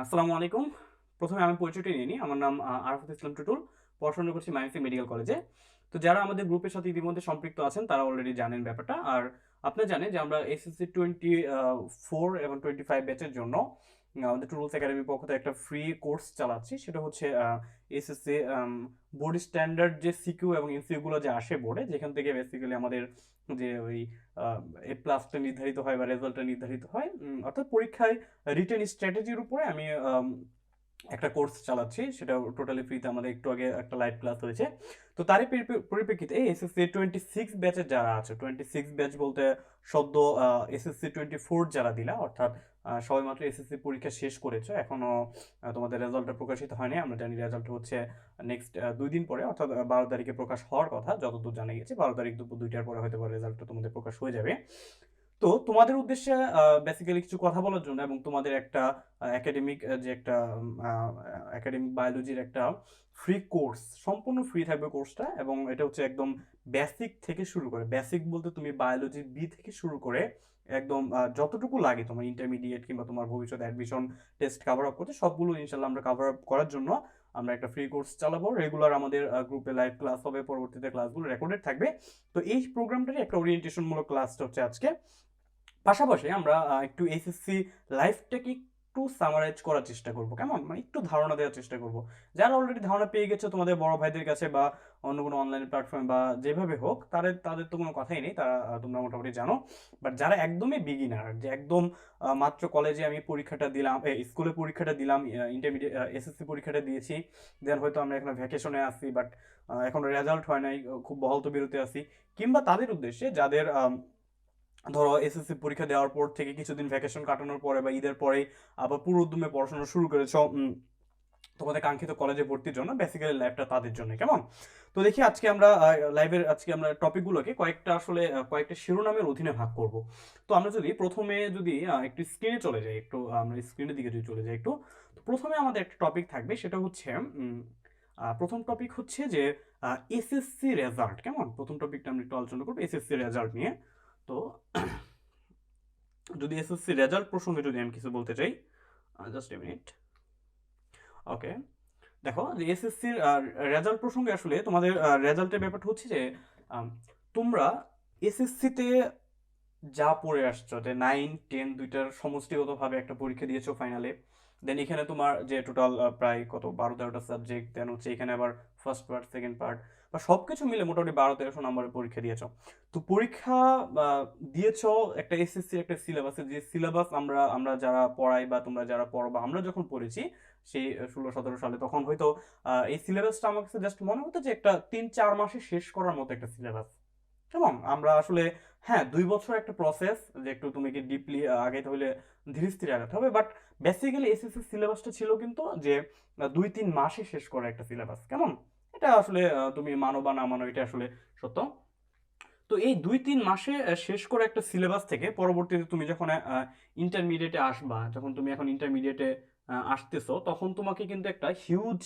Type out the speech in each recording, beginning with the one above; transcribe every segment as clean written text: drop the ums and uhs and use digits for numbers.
আসসালামু আলাইকুম। প্রথমে আমি পরিচয়টা নিয়ে নিই। আমার নাম আরাফাত ইসলাম টুটুল। পড়াশোনা করছি মাইমসি মেডিকেল কলেজে। তো যারা আমাদের গ্রুপের সাথে ইতিমধ্যে সম্পৃক্ত আছেন তারা অলরেডি জানেন ব্যাপারটা। আর আপনারা জানেন যে আমরা এসএসসি 24 এবং 25 ব্যাচের জন্য আমাদের টুটুলস একাডেমির পক্ষ থেকে একটা ফ্রি কোর্স চালাচ্ছি। সেটা হচ্ছে এসএসসি বোর্ড স্ট্যান্ডার্ড যে সিকিউ এবং এমসিকিউ গুলো যে আসে বোর্ডে, যেখান থেকে বেসিক্যালি আমাদের যে ওই এ প্লাসটা নির্ধারিত হয় বা রেজাল্টটা নির্ধারিত হয়। অর্থাৎ পরীক্ষায় রিটেন স্ট্র্যাটেজির উপরে আমি একটা কোর্স চালাচ্ছি। সেটা টোটালি ফ্রিতে। আমাদের একটু আগে একটা লাইভ ক্লাস হয়েছে। তো তারই পরিপ্রেক্ষিতে এসএসসি 26 ব্যাচের যারা আছে, 26 ব্যাচ বলতে সদ্য এসএসসি 24 যারা দিলা, অর্থাৎ সবেমাত্র এসএসসি পরীক্ষা শেষ করেছো, এখনো তোমাদের রেজাল্টটা প্রকাশিত হয়নি। আমরা জানি রেজাল্ট হচ্ছে নেক্সট 2 দিন পরে, অর্থাৎ 12 তারিখে প্রকাশ হওয়ার কথা যতদূর জানা গেছে। 12 তারিখ দুপুর 2টার পরে হয়তো রেজাল্টটা তোমাদের প্রকাশ হয়ে যাবে। তো তোমাদের উদ্দেশ্যে বেসিক্যালি কিছু কথা বলার জন্য এবং তোমাদের একটা একাডেমিক যে একটা একাডেমিক বায়োলজির একটা ফ্রি কোর্স, সম্পূর্ণ ফ্রি থাকবে কোর্সটা। এবং এটা হচ্ছে একদম বেসিক থেকে শুরু করে, বেসিক বলতে তুমি বায়োলজি বি থেকে শুরু করে একদম যতটুকু লাগে তোমার ইন্টারমিডিয়েট কিংবা তোমার ভবিষ্যৎ অ্যাডমিশন টেস্ট কভার আপ করতে, সবগুলো ইনশাল্লাহ আমরা কভার আপ করার জন্য আমরা একটা ফ্রি কোর্স চালাবো। রেগুলার আমাদের গ্রুপে লাইভ ক্লাস হবে, পরবর্তীতে ক্লাসগুলো রেকর্ডেড থাকবে। তো এই প্রোগ্রামটারই একটা ওরিয়েন্টেশনমূলক ক্লাসটা হচ্ছে আজকে। পাশাপাশি আমরা একটু এসএসসি লাইফটাকে একটু সামারাইজ করার চেষ্টা করব, কেমন, মানে একটু ধারণা দেওয়ার চেষ্টা করব। যারা অলরেডি ধারণা পেয়ে গেছে তোমাদের বড় ভাইদের কাছে বা অন্য কোনো অনলাইন প্ল্যাটফর্মে বা যেভাবে হোক, তাদের তাদের তো কোনো কথাই নেই, তারা তোমরা মোটামুটি জানো। বাট যারা একদমই বিগিনার, যে একদম মাত্র কলেজে আমি পরীক্ষাটা দিলাম, স্কুলে পরীক্ষাটা দিলাম, ইন্টারমিডিয়েট এসএসসি পরীক্ষাটা দিয়েছি, দেন হয়তো আমরা এখন ভ্যাকেশনে আসি, বাট এখন রেজাল্ট হয় নাই, খুব বহল বিরতি আছি, কিংবা তাদের উদ্দেশ্যে যাদের ধরো এসএসসি পরীক্ষা দেওয়ার পর থেকে কিছুদিন ভ্যাকেশন কাটানোর পরে বা ঈদের পরে আবার পুরো উদ্যমে পড়াশোনা শুরু করেছো তোমাদের কাঙ্ক্ষিত কলেজে ভর্তির জন্য, বেসিক্যালি লাইভটা তাদের জন্য, কেমন। তো দেখি আজকে আমরা লাইভের আজকে আমরা টপিকগুলোকে কয়েকটা আসলে কয়েকটা শিরোনামের অধীনে ভাগ করব। তো আমরা যদি প্রথমে যদি একটু স্ক্রিনে চলে যাই, একটু আমরা স্ক্রিনের দিকে যদি চলে যাই একটু, তো প্রথমে আমাদের একটা টপিক থাকবে, সেটা হচ্ছে প্রথম টপিক হচ্ছে যে এসএসসি রেজাল্ট, কেমন। প্রথম টপিকটা আমরা একটু আলোচনা করবো এসএসসি রেজাল্ট নিয়ে। তো যদি এসএসসি রেজাল্ট প্রসঙ্গে যদি আমি কিছু বলতে চাই, জাস্ট এ মিনিট। ওকে, দেখো যে এসএসসির রেজাল্ট প্রসঙ্গে আসলে তোমাদের রেজাল্টের ব্যাপারটা হচ্ছে যে তোমরা এসএসসিতে যা পড়ে আসছো, যে 9 10 দুইটার সমষ্টিগতভাবে একটা পরীক্ষা দিয়েছো ফাইনালে। দেন এখানে তোমার যে টোটাল প্রায় কত 12-13টা সাবজেক্ট, দেন হচ্ছে এখানে আবার ফার্স্ট পার্ট সেকেন্ড পার্ট বা সব কিছু মিলে মোটামুটি 12-1300 নম্বরের পরীক্ষা দিয়েছো। তো পরীক্ষা দিয়েছো একটা এসএসসির একটা সিলেবাসে, যে সিলেবাস আমরা আমরা যারা পড়াই বা তোমরা যারা পড়ো বা আমরা যখন পড়েছি সেই 16-17 সালে, তখন হয়তো এই সিলেবাসটা আমার কাছে জাস্ট মনে হতো যে একটা 3-4 মাসে শেষ করার মতো একটা সিলেবাস, কেমন। আমরা আসলে হ্যাঁ 2 বছর একটা প্রসেস, যে একটু তুমি কি ডিপলি আগাইতে হলে ধীরে স্থিরে আগাতে হবে, বাট বেসিক্যালি এসএসসি সিলেবাসটা ছিল কিন্তু যে 2-3 মাসে শেষ করা একটা সিলেবাস, কেমন। এটা আসলে তুমি মানো বা না মানো, এটা আসলে সত্য। তো এই 2-3 মাসে শেষ করে একটা সিলেবাস থেকে পরবর্তীতে তুমি যখন ইন্টারমিডিয়েটে আসবা, যখন তুমি এখন ইন্টারমিডিয়েটে আসতেছো, তখন তোমাকে কিন্তু একটা হিউজ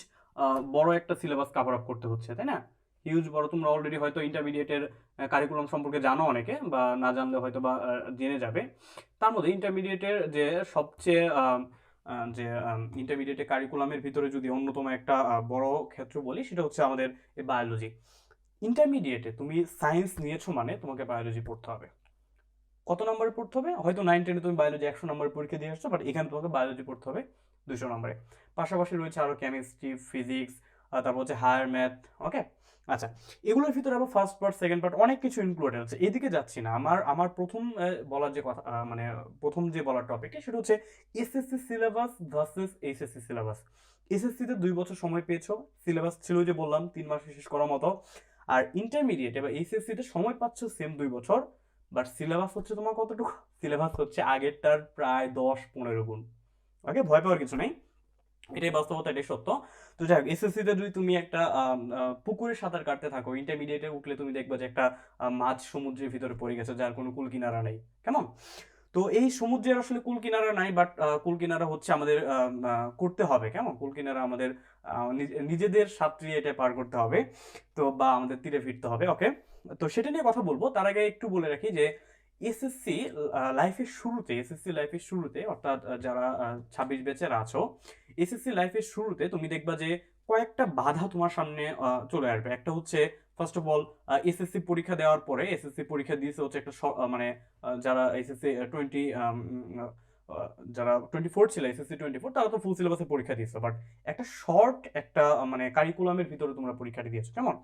বড় একটা সিলেবাস কভার আপ করতে হচ্ছে, তাই না। হিউজ বড়, তোমরা অলরেডি হয়তো ইন্টারমিডিয়েটের কারিকুলাম সম্পর্কে জানো অনেকে, বা না জানলে হয়তো বা জেনে যাবে। তার মধ্যে ইন্টারমিডিয়েটের যে সবচেয়ে যে ইন্টারমিডিয়েটের কারিকুলামের ভিতরে যদি অন্যতম একটা বড় ক্ষেত্র বলি, সেটা হচ্ছে আমাদের এই বায়োলজি। ইন্টারমিডিয়েটে তুমি সায়েন্স নিয়েছো মানে তোমাকে বায়োলজি পড়তে হবে। কত নম্বরে পড়তে হবে, হয়তো 9 10-এ তুমি বায়োলজি 100 নম্বরের পরীক্ষা দিয়ে আসছো, বাট এখানে তোমাকে বায়োলজি পড়তে হবে 200 নম্বরে। পাশাপাশি রয়েছে আরো কেমিস্ট্রি, ফিজিক্স, তারপর হচ্ছে হায়ার ম্যাথ। ওকে, আচ্ছা, এগুলোর ভিতরে আবার ফার্স্ট পার্ট সেকেন্ড পার্ট অনেক কিছু ইনক্লুডেড আছে, এদিকে যাচ্ছি না। আমার আমার প্রথম বলার যে কথা, মানে প্রথম যে বলার টপিক, সেটা হচ্ছে SSC syllabus versus HSC syllabus. এসএসসিতে 2 বছর সময় পেয়েছো, সিলেবাস ছিল যে বললাম 3 মাসে শেষ করার মতো। আর ইন্টারমিডিয়েটে বা এইচএসসিতে সময় পাচ্ছ সেম 2 বছর, বাট সিলেবাস হচ্ছে তোমার কতটুকু, সিলেবাস হচ্ছে আগেরটার প্রায় 10-15 গুণ। ওকে, ভয় পাওয়ার কিছু নেই, এটাই বাস্তবতা, এটাই সত্য। তো যাই হোক, এসএসসিতে যদি তুমি একটা পুকুরে সাঁতার কাটতে থাকো, ইন্টারমিডিয়েটে উঠলে তুমি দেখবে যে একটা মাঝ সমুদ্রের ভিতরে পড়ে গেছে, যার কোনো কুল কিনারা নেই, কেমন। তো এই সমুদ্রের আসলে কুল কিনারা নাই, বাট কুল কিনারা হচ্ছে আমাদের করতে হবে, কেমন। কুল কিনারা আমাদের নিজেদের সাঁতরিয়ে এটা পার করতে হবে, তো বা আমাদের তীরে ফিরতে হবে। ওকে, তো সেটা নিয়ে কথা বলবো। তার আগে একটু বলে রাখি যে এসএসসি লাইফের শুরুতে অর্থাৎ যারা 26 ব্যাচের আছো, এসএসসি লাইফের শুরুতে তুমি দেখবা যে কয়েকটা বাধা তোমার সামনে চলে আসবে। একটা হচ্ছে ফার্স্ট অফ অল, এসএসসি পরীক্ষা দেওয়ার পরে, এসএসসি পরীক্ষা দিয়েছে হচ্ছে একটা মানে যারা এসএসসি 20 যারা 24 ছিল, এসএসসি 24, তারা তো ফুল সিলেবাসে পরীক্ষা দিয়েছে, বাট একটা শর্ট একটা মানে কারিকুলামের ভিতরে তোমরা পরীক্ষাটা দিয়েছো, কেমন?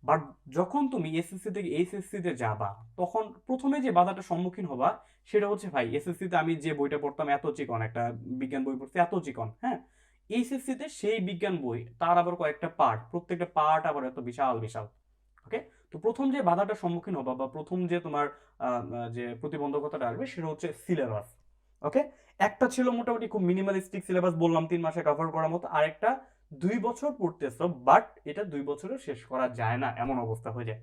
বাট যখন তুমি এসএসসি থেকে এইচএসসি তে যাবা, তখন প্রথমে যে বাধাটার সম্মুখীন হবা সেটা হচ্ছে, ভাই এসএসসি তে আমি যে বইটা পড়তাম এত চিকন, একটা বিজ্ঞান বই পড়ছি এত চিকন, হ্যাঁ, এইচএসসি তে সেই বিজ্ঞান বই তার আবার কয়েকটা পার্ট, প্রত্যেকটা পার্ট আবার এত বিশাল বিশাল। ওকে, তো প্রথম যে বাধাটার সম্মুখীন হবা বা প্রথম যে তোমার যে প্রতিবন্ধকতাটা আসবে সেটা হচ্ছে সিলেবাস। ওকে, একটা ছিল মোটামুটি খুব মিনিমালিস্টিক সিলেবাস, বললাম 3 মাসে কভার করার মতো, আরেকটা 2 বছর পড়তেছো, বাট এটা 2 বছরে শেষ করা যায় না এমন অবস্থা হয়ে যায়।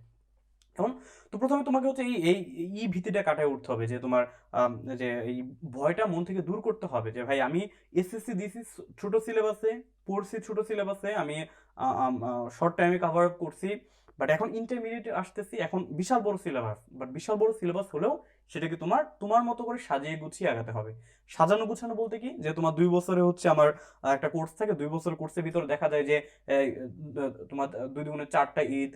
এখন তো প্রথমে তোমাকে হচ্ছে এই এই এই ভীতিটা কাটায় উঠতে হবে, যে তোমার আম, যে এই ভয়টা মন থেকে দূর করতে হবে, যে ভাই আমি এসএসসি দিছি ছোট সিলেবাসে, পড়ছি ছোট সিলেবাসে, আমি শর্ট টাইমে কভার আপ করছি, বাট এখন ইন্টারমিডিয়েট আসতেছি, এখন বিশাল বড় সিলেবাস, বাট বিশাল বড় সিলেবাস হলেও সেটাকে তোমার তোমার মতো করে সাজিয়ে গুছিয়ে আগাতে হবে। সাজানো গুছানো বলতে কি, যে তোমার 2 বছরে হচ্ছে আমার একটা কোর্স থাকে, 2 বছর কোর্সের ভিতরে দেখা যায় যে তোমার 2 দুগুণে 4টা ঈদ,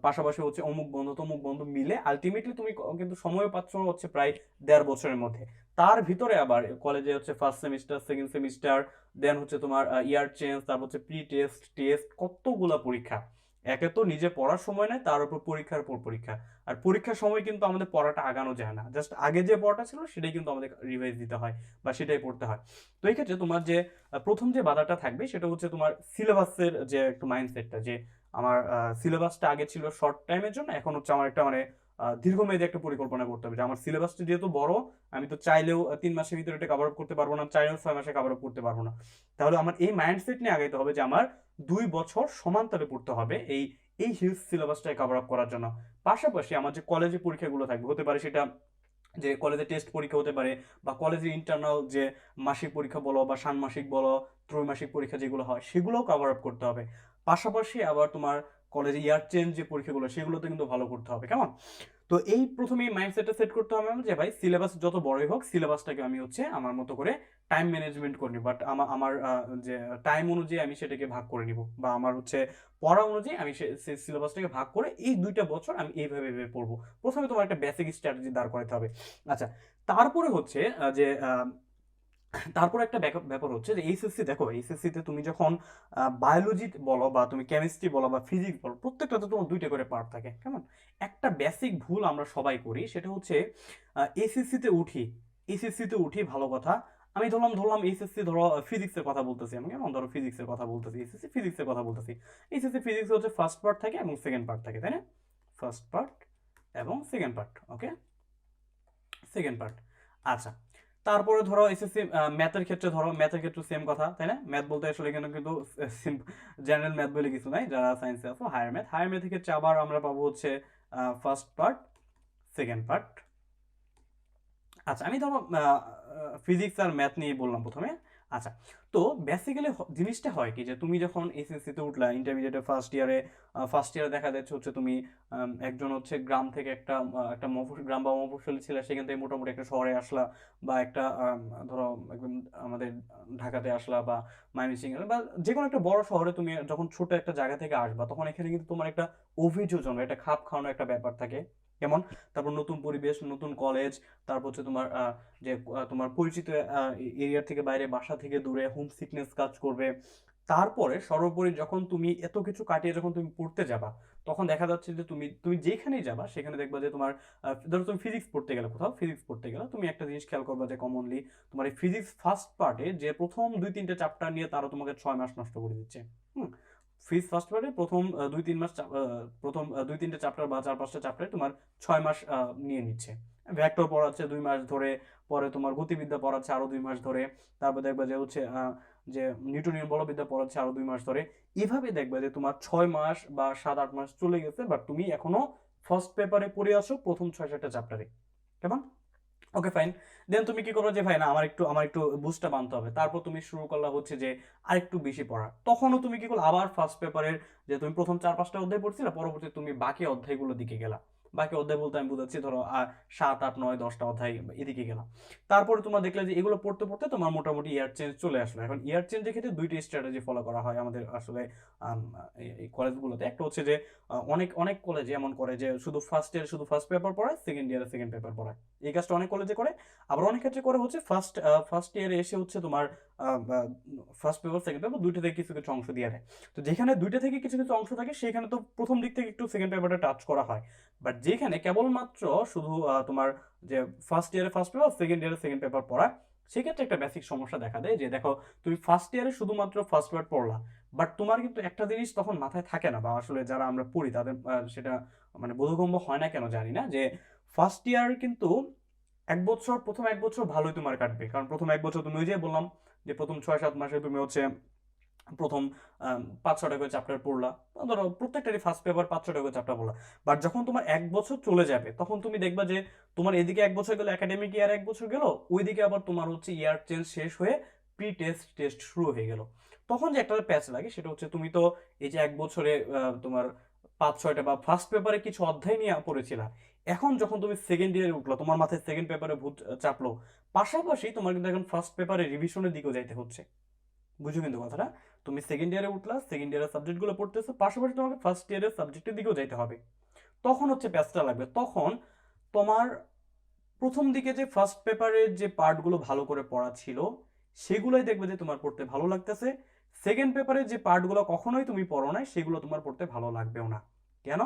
পাশাপাশি হচ্ছে অমুক বন্ধু তমুক বন্ধু মিলে আলটিমেটলি তুমি কিন্তু সময় পাচ্ছ হচ্ছে প্রায় 1.5 বছরের মধ্যে। তার ভিতরে আবার কলেজে হচ্ছে ফার্স্ট সেমিস্টার, সেকেন্ড সেমিস্টার, দেন হচ্ছে তোমার ইয়ার চেঞ্জ, তারপর হচ্ছে প্রি টেস্ট, টেস্ট, কতগুলা পরীক্ষা। একে তো নিজে পড়ার সময় নেই, তার উপর পরীক্ষার পর পরীক্ষা। আর পরীক্ষার সময় কিন্তু আমাদের পড়াটা আগানো যায় না, জাস্ট আগে যে পড়াটা ছিল সেটাই কিন্তু আমাদের রিভাইজ দিতে হয় বা সেটাই পড়তে হয়। তো এই ক্ষেত্রে তোমার যে প্রথম যে বাধাটা থাকবে সেটা হচ্ছে তোমার সিলেবাসের যে একটু মাইন্ডসেটটা, যে আমার সিলেবাসটা আগে ছিল শর্ট টাইমের জন্য, এখন হচ্ছে আমার একটা মানে দীর্ঘমেয়াদী একটা পরিকল্পনা করতে হবে, যে আমার সিলেবাসটা যেহেতু বড়, আমি তো চাইলেও 3 মাসের ভিতরে এটা কভার আপ করতে পারবো না, চাইলেও 6 মাসে কভার আপ করতে পারবো না। তাহলে আমার এই মাইন্ডসেট নিয়ে আগাইতে হবে যে আমার 2 বছর সমান্তরে পড়তে হবে এই এই হিউজ সিলেবাসটাকে কভার আপ করার জন্য। পাশাপাশি আমার যে কলেজে পরীক্ষাগুলো থাকবে, হতে পারে সেটা যে কলেজে টেস্ট পরীক্ষা হতে পারে, বা কলেজের ইন্টারনাল যে মাসিক পরীক্ষা বলো বা ষান্মাসিক বলো, ত্রৈমাসিক পরীক্ষা যেগুলো হয় সেগুলোও কভার আপ করতে হবে। পাশাপাশি আবার তোমার কলেজে ইয়ার চেঞ্জ যে পরীক্ষাগুলো সেগুলোতে কিন্তু ভালো করতে হবে, কেমন? তো এই প্রথমেই মাইন্ডসেটটা সেট করতে হবে আমার, যে ভাই সিলেবাস যত বড়ই হোক, সিলেবাসটাকে আমি হচ্ছে আমার মতো করে টাইম ম্যানেজমেন্ট করে নিব, বাট আমার আমার যে টাইম অনুযায়ী আমি সেটাকে ভাগ করে নিব, বা আমার হচ্ছে পড়া অনুযায়ী আমি সেই সিলেবাসটাকে ভাগ করে এই 2টা বছর আমি এইভাবে এইভাবে পড়বো। প্রথমে তোমার একটা বেসিক স্ট্র্যাটেজি দাঁড় করাতে হবে। আচ্ছা, তারপরে হচ্ছে তারপর একটা ব্যাপার হচ্ছে যে এইচএসসি, দেখো এইচএসসি তে তুমি যখন বায়োলজি বলো বা তুমি কেমিস্ট্রি বলো বা ফিজিক্স বলো, প্রত্যেকটাতে তোমার 2টা করে পার্ট থাকে, কেমন? একটা বেসিক ভুল আমরা সবাই করি, সেটা হচ্ছে এসএসসি তে উঠি, এসএসসি তে উঠি ভালো কথা, আমি ধরলাম এইচএসসি, ধরো ফিজিক্সের কথা বলতেছি আমি, কেমন? ধরো ফিজিক্সের কথা বলতেছি, এসএসসি ফিজিক্সের কথা বলতেছি। এইচএসসি ফিজিক্স হচ্ছে ফার্স্ট পার্ট থাকে এবং সেকেন্ড পার্ট থাকে, তাই না? ফার্স্ট পার্ট এবং সেকেন্ড পার্ট, ওকে, সেকেন্ড পার্ট। আচ্ছা, তারপরে ধরো এসএসসি ম্যাথের ক্ষেত্রে, ধরো ম্যাথের ক্ষেত্রে সেম কথা, তাই না? ম্যাথ বলতে আসলে এখানে কিন্তু জেনারেল ম্যাথ বলে কিছু নাই, যারা সায়েন্সে আছো, হায়ার ম্যাথের ক্ষেত্রে আবার আমরা পাবো হচ্ছে ফার্স্ট পার্ট, সেকেন্ড পার্ট। আচ্ছা, আমি ধরো ফিজিক্স আর ম্যাথ নিয়ে বললাম প্রথমে। আচ্ছা, তো বেসিক্যালি জিনিসটা হয় কি, যে তুমি যখন এসএসসি তে উঠলা, ইন্টারমিডিয়েটের ফার্স্ট ইয়ারে দেখা যাচ্ছে হচ্ছে তুমি একজন হচ্ছে গ্রাম থেকে একটা গ্রাম বা মফস্বলী ছিল, সেখান থেকে মোটামুটি একটা শহরে আসলা, বা একটা ধরো একদম আমাদের ঢাকাতে আসলা, বা ময়মনসিংহ বা যে কোনো একটা বড় শহরে তুমি যখন ছোট একটা জায়গা থেকে আসবা, তখন এখানে কিন্তু তোমার একটা অভিযোজন, একটা খাপ খাওয়ানো একটা ব্যাপার থাকে, কেমন? তারপর নতুন পরিবেশ, নতুন কলেজ, তারপর হচ্ছে তোমার যে তোমার পরিচিত এরিয়া থেকে বাইরে, বাসা থেকে দূরে, হোম সিকনেস কাজ করবে। তারপরে সর্বোপরি যখন তুমি এত কিছু কাটিয়ে যখন তুমি পড়তে যাবা, তখন দেখা যাচ্ছে যে তুমি তুমি যেখানেই যাবা সেখানে দেখবা যে তোমার ধরো তুমি ফিজিক্স পড়তে গেলে, কোথাও ফিজিক্স পড়তে গেলে তুমি একটা জিনিস খেয়াল করবা, যে কমনলি তোমার এই ফিজিক্স ফার্স্ট পার্টে যে প্রথম 2-3টে চ্যাপ্টার নিয়ে তারা তোমাকে 6 মাস নষ্ট করে দিচ্ছে। হুম, ফিজিক্স ফার্স্ট পার্টে প্রথম 2-3 মাস, প্রথম 2-3টে চ্যাপ্টার বা 4-5টা চ্যাপ্টারে তোমার 6 মাস নিয়ে নিচ্ছে। ভেক্টর পড়াচ্ছে 2 মাস ধরে, পরে তোমার গতিবিদ্যা পড়াচ্ছে আরো 2 মাস ধরে, তারপর দেখবা যে হচ্ছে যে নিউটনীয় বলবিদ্যা পড়াচ্ছে আরো 2 মাস ধরে। এভাবে দেখবা যে তোমার 6 মাস বা 7-8 মাস চলে গেছে, বাট তুমি এখনো ফার্স্ট পেপারে পড়ে আসো প্রথম 6-7টা চ্যাপ্টারে, কেমন? ওকে, ফাইন। দেন তুমি কি করো, যে ভাই না, আমার একটু বুস্টটা বানতে হবে, তারপর তুমি শুরু করলা হচ্ছে যে আরেকটু বেশি পড়া। তখনও তুমি কি করলো, আবার ফার্স্ট পেপারের যে তুমি প্রথম 4-5টা অধ্যায় পড়ছিলে, পরবর্তী তুমি বাকি অধ্যায়গুলোর দিকে গেলা, বাকি অধ্যায় বলতে আমি বুঝাচ্ছি ধরো 7, 8, 9, 10টা অধ্যায় এদিকে গেলাম। তারপরে তোমার দেখলে যে এগুলো পড়তে পড়তে তোমার মোটামুটি ইয়ার চেঞ্জ চলে আসলো। এখন ইয়ার চেঞ্জের ক্ষেত্রে দুইটি স্ট্র্যাটেজি ফলো করা হয় আমাদের আসলে এই কলেজগুলোতে। একটা হচ্ছে যে অনেক অনেক কলেজে এমন করে যে শুধু ফার্স্ট ইয়ারে শুধু ফার্স্ট পেপার পড়ায়, সেকেন্ড ইয়ারে সেকেন্ড পেপার পড়ায়। এই কাজটা অনেক কলেজে করে। আবার অনেক ক্ষেত্রে করে হচ্ছে ফার্স্ট ইয়ারে এসে হচ্ছে তোমার ফার্স্ট পেপার সেকেন্ড পেপার দুইটা থেকে কিছু কিছু অংশ দিয়ে দেয়। তো যেখানে দুইটা থেকে কিছু কিছু অংশ থাকে সেখানে তো প্রথম দিক থেকে একটু সেকেন্ড পেপারটা টাচ করা হয়। বাট যেখানে কেবলমাত্র শুধু তোমার যে ফার্স্ট ইয়ারে ফার্স্ট পেপার সেকেন্ড ইয়ারে সেকেন্ড পেপার পড়া, সেক্ষেত্রে একটা বেসিক সমস্যা দেখা দেয় যে দেখো তুমি ফার্স্ট ইয়ারে শুধুমাত্র ফার্স্ট পেপার পড়লা, বাট তোমার কিন্তু একটা জিনিস তখন মাথায় থাকে না, বা আসলে যারা আমরা পড়ি তাদের সেটা মানে বোধগম্য হয় না কেন জানি না, যে ফার্স্ট ইয়ার কিন্তু প্রথম 1 বছর ভালোই তোমার কাটবে। কারণ প্রথম 1 বছর তুমি ওই যে বললাম যে প্রথম 6-7 মাসে তুমি হচ্ছে প্রথম 5-6টা করে চ্যাপ্টার পড়লা, ধরো প্রত্যেকটারই ফার্স্ট পেপার 5-6টা করে চ্যাপ্টার পড়লা। বাট যখন তোমার 1 বছর চলে যাবে তখন তুমি দেখবা যে তোমার এদিকে 1 বছর গেল, একাডেমিক ইয়ার 1 বছর গেল, ওইদিকে আবার তোমার হচ্ছে ইয়ার চেঞ্জ শেষ হয়ে প্রি টেস্ট টেস্ট শুরু হয়ে গেল। তখন যে একটা প্যাচ লাগে সেটা হচ্ছে তুমি তো এই যে 1 বছরে তোমার 5-6টা বা ফার্স্ট পেপারে কিছু অধ্যায় নিয়ে পড়েছিলা, এখন যখন তুমি সেকেন্ড ইয়ারে উঠলো তোমার মাথায় সেকেন্ড পেপারে ভূত চাপলো, পাশাপাশি তোমার কিন্তু এখন ফার্স্ট পেপারে রিভিশনের দিকেও যাইতে হচ্ছে। বুঝো কিন্তু কথাটা, তুমি সেকেন্ড ইয়ারে উঠলা, সেকেন্ড ইয়ারের সাবজেক্টগুলো পড়তেছো, পাশাপাশি তোমাকে ফার্স্ট ইয়ারের সাবজেক্টের দিকেও যাইতে হবে। তখন হচ্ছে প্যাচটা লাগবে। তখন তোমার প্রথম দিকে যে ফার্স্ট পেপারের যে পার্টগুলো ভালো করে পড়া ছিল সেগুলোই দেখবে যে তোমার পড়তে ভালো লাগতেছে। সেকেন্ড পেপারের যে পার্টগুলো কখনোই তুমি পড়ো নাই সেগুলো তোমার পড়তে ভালো লাগবেও না। কেন?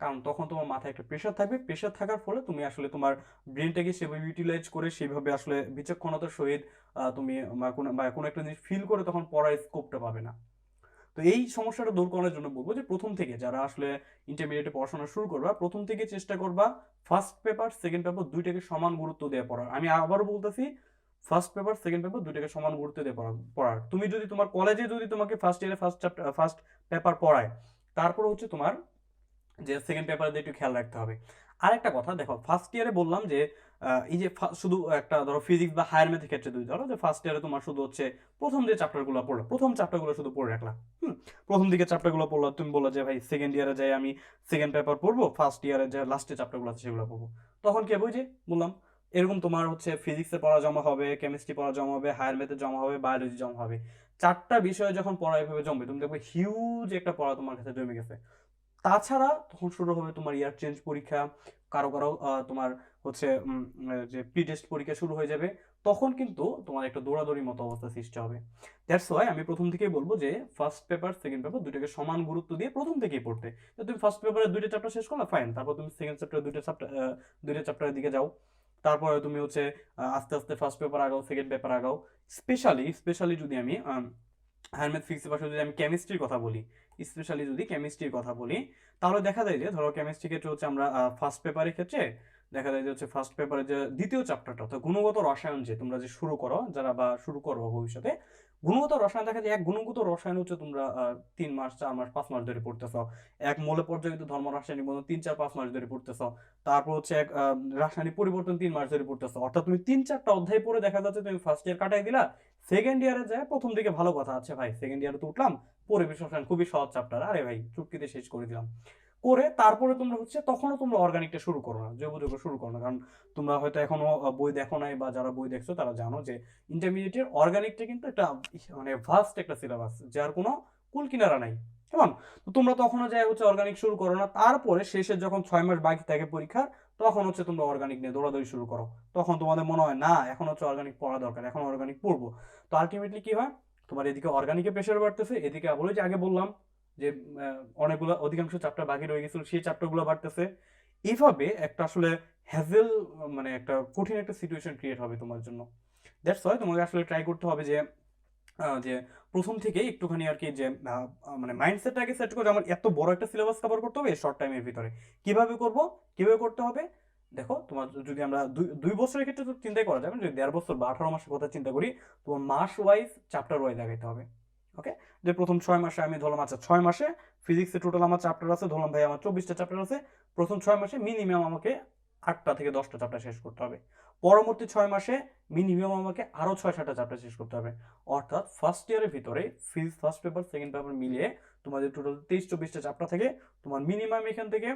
কারণ তখন তোমার মাথায় একটা প্রেশার থাকবে, প্রেশার থাকার ফলে তুমি আসলে তোমার ব্রেনটাকে সেভাবে ইউটিলাইজ করে সেভাবে আসলে বিচক্ষণতার সহিত তুমি কোনো একটা জিনিস ফিল করে তখন পড়ার স্কোপটা পাবে না। তো এই সমস্যাটা দূর করার জন্য বলবো যে প্রথম থেকে যারা আসলে ইন্টারমিডিয়েটে পড়াশোনা শুরু করবা, প্রথম থেকে চেষ্টা করবা ফার্স্ট পেপার সেকেন্ড পেপার দুইটাকে সমান গুরুত্ব দিয়ে পড়ার। আমি আবারও বলতেছি, ফার্স্ট পেপার সেকেন্ড পেপার দুইটাকে সমান গুরুত্ব দিয়ে পড়ার। তুমি যদি তোমার কলেজে যদি তোমাকে ফার্স্ট ইয়ারে ফার্স্ট পেপার পড়ায়, তারপর হচ্ছে তোমার যে সেকেন্ড পেপারে দিয়ে একটু খেয়াল রাখতে হবে। আরেকটা কথা দেখো, ফার্স্ট ইয়ারে বললাম যে এই যে শুধু একটা ধরো ফিজিক্স বা হায়ার ম্যাথের ক্ষেত্রে ধরো যে ফার্স্ট ইয়ারে তোমার শুধু হচ্ছে প্রথম যে চ্যাপ্টারগুলো পড়লো, প্রথম চ্যাপ্টারগুলো শুধু পড়ে রাখলাম। প্রথম দিকে চ্যাপ্টারগুলো পড়লো, তুমি বললো যে ভাই সেকেন্ড ইয়ারে যাই আমি সেকেন্ড পেপার পড়বো, ফার্স্ট ইয়ারে যে লাস্টে চ্যাপ্টারগুলো আছে সেগুলো পড়বো। তখন কি হবে? ওই যে বললাম এরকম তোমার হচ্ছে ফিজিক্সে পড়া জমা হবে, কেমিস্ট্রি পড়া জমা হবে, হায়ার ম্যাথে জমা হবে, বায়োলজি জমা হবে। 4টা বিষয়ে যখন পড়া এভাবে জমবে তুমি দেখবে হিউজ একটা পড়া তোমার কাছে জমে গেছে। তাছাড়া তখন শুরু হবে তোমার ইয়ার চেঞ্জ পরীক্ষা, কারো কারো তোমার হচ্ছে যে প্রি টেস্ট পরীক্ষা শুরু হয়ে যাবে। তখন কিন্তু তোমার একটা দৌড়াদৌড়ি মতো অবস্থা সৃষ্টি হবে। দ্যাটস ওয়াই আমি প্রথম থেকেই বলবো যে ফার্স্ট পেপার সেকেন্ড পেপার দুইটাকে সমান গুরুত্ব দিয়ে প্রথম থেকেই পড়তে। তো তুমি ফার্স্ট পেপারে 2টা চ্যাপ্টার শেষ করলা, ফাইন, তারপর তুমি সেকেন্ড চ্যাপ্টারে 2টা চ্যাপ্টারের দিকে যাও। তারপরে তুমি হচ্ছে আস্তে আস্তে ফার্স্ট পেপার আগাও, সেকেন্ড পেপার আগাও। স্পেশালি যদি আমি হায়ার ম্যাথ ফিজিক্সের পাশে যদি আমি কেমিস্ট্রির কথা বলি, স্পেশালি যদি কেমিস্ট্রির কথা বলি, তাহলে দেখা যায় যে ধরো কেমিস্ট্রি ক্ষেত্রে হচ্ছে আমরা ফার্স্ট পেপারের ক্ষেত্রে দেখা যায় যে হচ্ছে ফার্স্ট পেপারের যে দ্বিতীয় চ্যাপ্টারটা তো গুণগত রসায়ন, যে তোমরা যে শুরু করো যারা বা শুরু করো ভবিষ্যতে, গুণগত রসায়ন দেখা যায় এক গুণগত রসায়ন হচ্ছে তোমরা 3 মাস 4 মাস 5 মাস ধরে পড়তেছ। এক মৌল পর্যায়িত ধর্ম রাসায়নিক বন্ধন 3-4-5 মাস ধরে পড়তেছ। তারপর হচ্ছে এক রাসায়নিক পরিবর্তন 3 মাস ধরে পড়তেছ। অর্থাৎ তুমি 3-4টা অধ্যায় পড়ে দেখা যাচ্ছে তুমি ফার্স্ট ইয়ার কাটাই দিলা। সেকেন্ড ইয়ারে যায় প্রথম দিকে ভালো কথা আছে ভাই, সেকেন্ড ইয়ারে তো উঠলাম, পরিবেশ রসায়ন খুবই সহজ চ্যাপ্টার, আরে ভাই চুটকিতে শেষ করে দিলাম। করে তারপরে তোমরা হচ্ছে তখনও তোমরা অর্গানিকটা শুরু করো না, জৈব যৌগ শুরু করো না। কারণ তোমরা হয়তো এখনো বই দেখো নাই, বা যারা বই দেখছো তারা জানো যে ইন্টারমিডিয়েটের অর্গানিকটা কিন্তু একটা মানে ভাস্ট একটা সিলেবাস, যার কোনো কুল কিনারা নাই। কেমন? তো তোমরা তখনও যাই হচ্ছে অর্গানিক শুরু করো না, তারপরে শেষে যখন 6 মাস বাকি থাকে পরীক্ষার, তখন হচ্ছে তোমরা অর্গানিক নিয়ে দৌড়াদৌড়ি শুরু করো। তখন তোমাদের মনে হয় না এখন হচ্ছে অর্গানিক পড়া দরকার, এখন অর্গানিক পড়বো। তো আলটিমেটলি কি হয়, তোমার এদিকে অর্গানিকে প্রেশার বাড়তেছে, এদিকে আবার ওই যে আগে বললাম যে অনেকগুলো অধিকাংশ চ্যাপ্টার বাকি রয়ে গেছিল সেই চ্যাপ্টারগুলো বাড়তেছে। এইভাবে একটা আসলে হ্যাজেল মানে একটা কঠিন একটা সিচুয়েশন ক্রিয়েট হবে তোমার জন্য। দ্যাটস ওয়াই তোমাকে আসলে ট্রাই করতে হবে যে যে প্রথম থেকে একটুখানি আর কি যে মানে মাইন্ডসেটটাকে সেট করে আমার এত বড় একটা সিলেবাস কভার করতে হবে শর্ট টাইমের ভিতরে। কিভাবে করব, কিভাবে করতে হবে? দেখো তোমার যদি আমরা 2 বছরের ক্ষেত্রে তো চিন্তাই করা যাবে, যদি 1.5 বছর বা 18 মাসের কথা চিন্তা করি, তোমার মাস ওয়াইজ চ্যাপ্টার ওয়াইজ আগাইতে হবে। ওকে, যে প্রথম 6 মাসে আমি ধরলাম আচ্ছা 6 মাসে ফিজিক্সে টোটাল আমার চ্যাপ্টার আছে, ধরলাম ভাই আমার 24টা চ্যাপ্টার আছে, প্রথম 6 মাসে মিনিমাম আমাকে 8টা থেকে 10টা চ্যাপ্টার শেষ করতে হবে। পরবর্তী 6 মাসে মিনিমাম আমাকে আরো 6-7টা চ্যাপ্টার শেষ করতে হবে। অর্থাৎ ফার্স্ট ইয়ারের ভিতরে ফার্স্ট পেপার সেকেন্ড পেপার মিলিয়ে তোমাদের টোটাল 23-24টা চ্যাপ্টার থেকে তোমার মিনিমাম এখান থেকে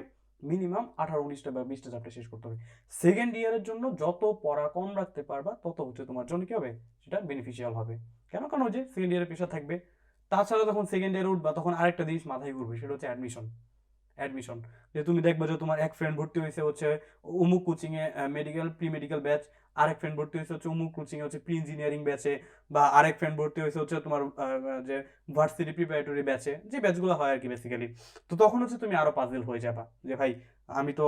মিনিমাম 18-19টা বা 20টা চ্যাপ্টার শেষ করতে হবে। সেকেন্ড ইয়ারের জন্য যত পড়া কম রাখতে পারবা তত হচ্ছে তোমার জন্য কি হবে, সেটা বেনিফিশিয়াল হবে। কেন? কারণ ওই যে সেকেন্ড ইয়ারের প্রেশার থাকবে। তাছাড়া যখন সেকেন্ড ইয়ারে উঠবা তখন আরেকটা জিনিস মাথায় ঘুরবে, সেটা হচ্ছে অ্যাডমিশন। অ্যাডমিশন যে তুমি দেখবে যে তোমার এক ফ্রেন্ড ভর্তি হয়েছে হচ্ছে অমুক কোচিং এ মেডিকেল প্রি মেডিকেল ব্যাচ, আরেক ফ্রেন্ড ভর্তি হয়েছে হচ্ছে অমুক কোচিং এ হচ্ছে প্রি ইঞ্জিনিয়ারিং ব্যাচে, বা আরেক ফ্রেন্ড ভর্তি হয়েছে হচ্ছে তোমার যে ভার্সিটি প্রিপারেটরি ব্যাচে, যে ব্যাচগুলো হয় আর কি বেসিক্যালি। তো তখন হচ্ছে তুমি আরো পাজল হয়ে যাবা যে ভাই আমি তো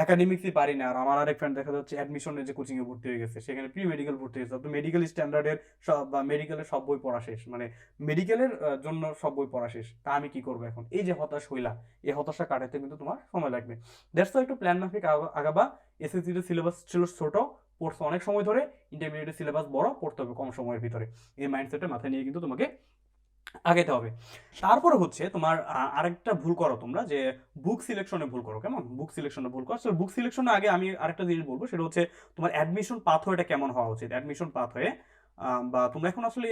একাডেমিক্সই পারি না, আর আমার আরেক ফ্রেন্ড দেখা যাচ্ছে অ্যাডমিশনের যে কোচিং এ ভর্তি হয়ে গেছে, সেখানে প্রি মেডিকেল ভর্তি হয়েছে, তো মেডিকেল স্ট্যান্ডার্ডের সব বা মেডিকেলের সব বই পড়া শেষ, মানে মেডিকেলের জন্য সব বই পড়া শেষ, তা আমি কি করবো এখন? এই যে হতাশ হইলা, এই হতাশা কাটাতে কিন্তু তোমার সময় লাগবে। দ্যাটস ওয়াই একটু প্ল্যান মাফিক আগাবা। এসএসসির সিলেবাস ছিল ছোট, পড়ছো অনেক সময় ধরে, ইন্টারমিডিয়েটের সিলেবাস বড়, পড়তে হবে কম সময়ের ভিতরে। এই মাইন্ডসেটটা মাথায় নিয়ে কিন্তু তোমাকে আগাইতে হবে। তারপরে হচ্ছে তোমার আরেকটা ভুল করো তোমরা, যে বুক সিলেকশনে ভুল করো। কেমন? বুক সিলেকশনে ভুল করো। বুক সিলেকশনে আগে আমি আরেকটা জিনিস বলবো, সেটা হচ্ছে তোমার অ্যাডমিশন পাথওয়েটা কেমন হওয়া উচিত। অ্যাডমিশন পাথওয়ে বা তোমরা এখন আসলে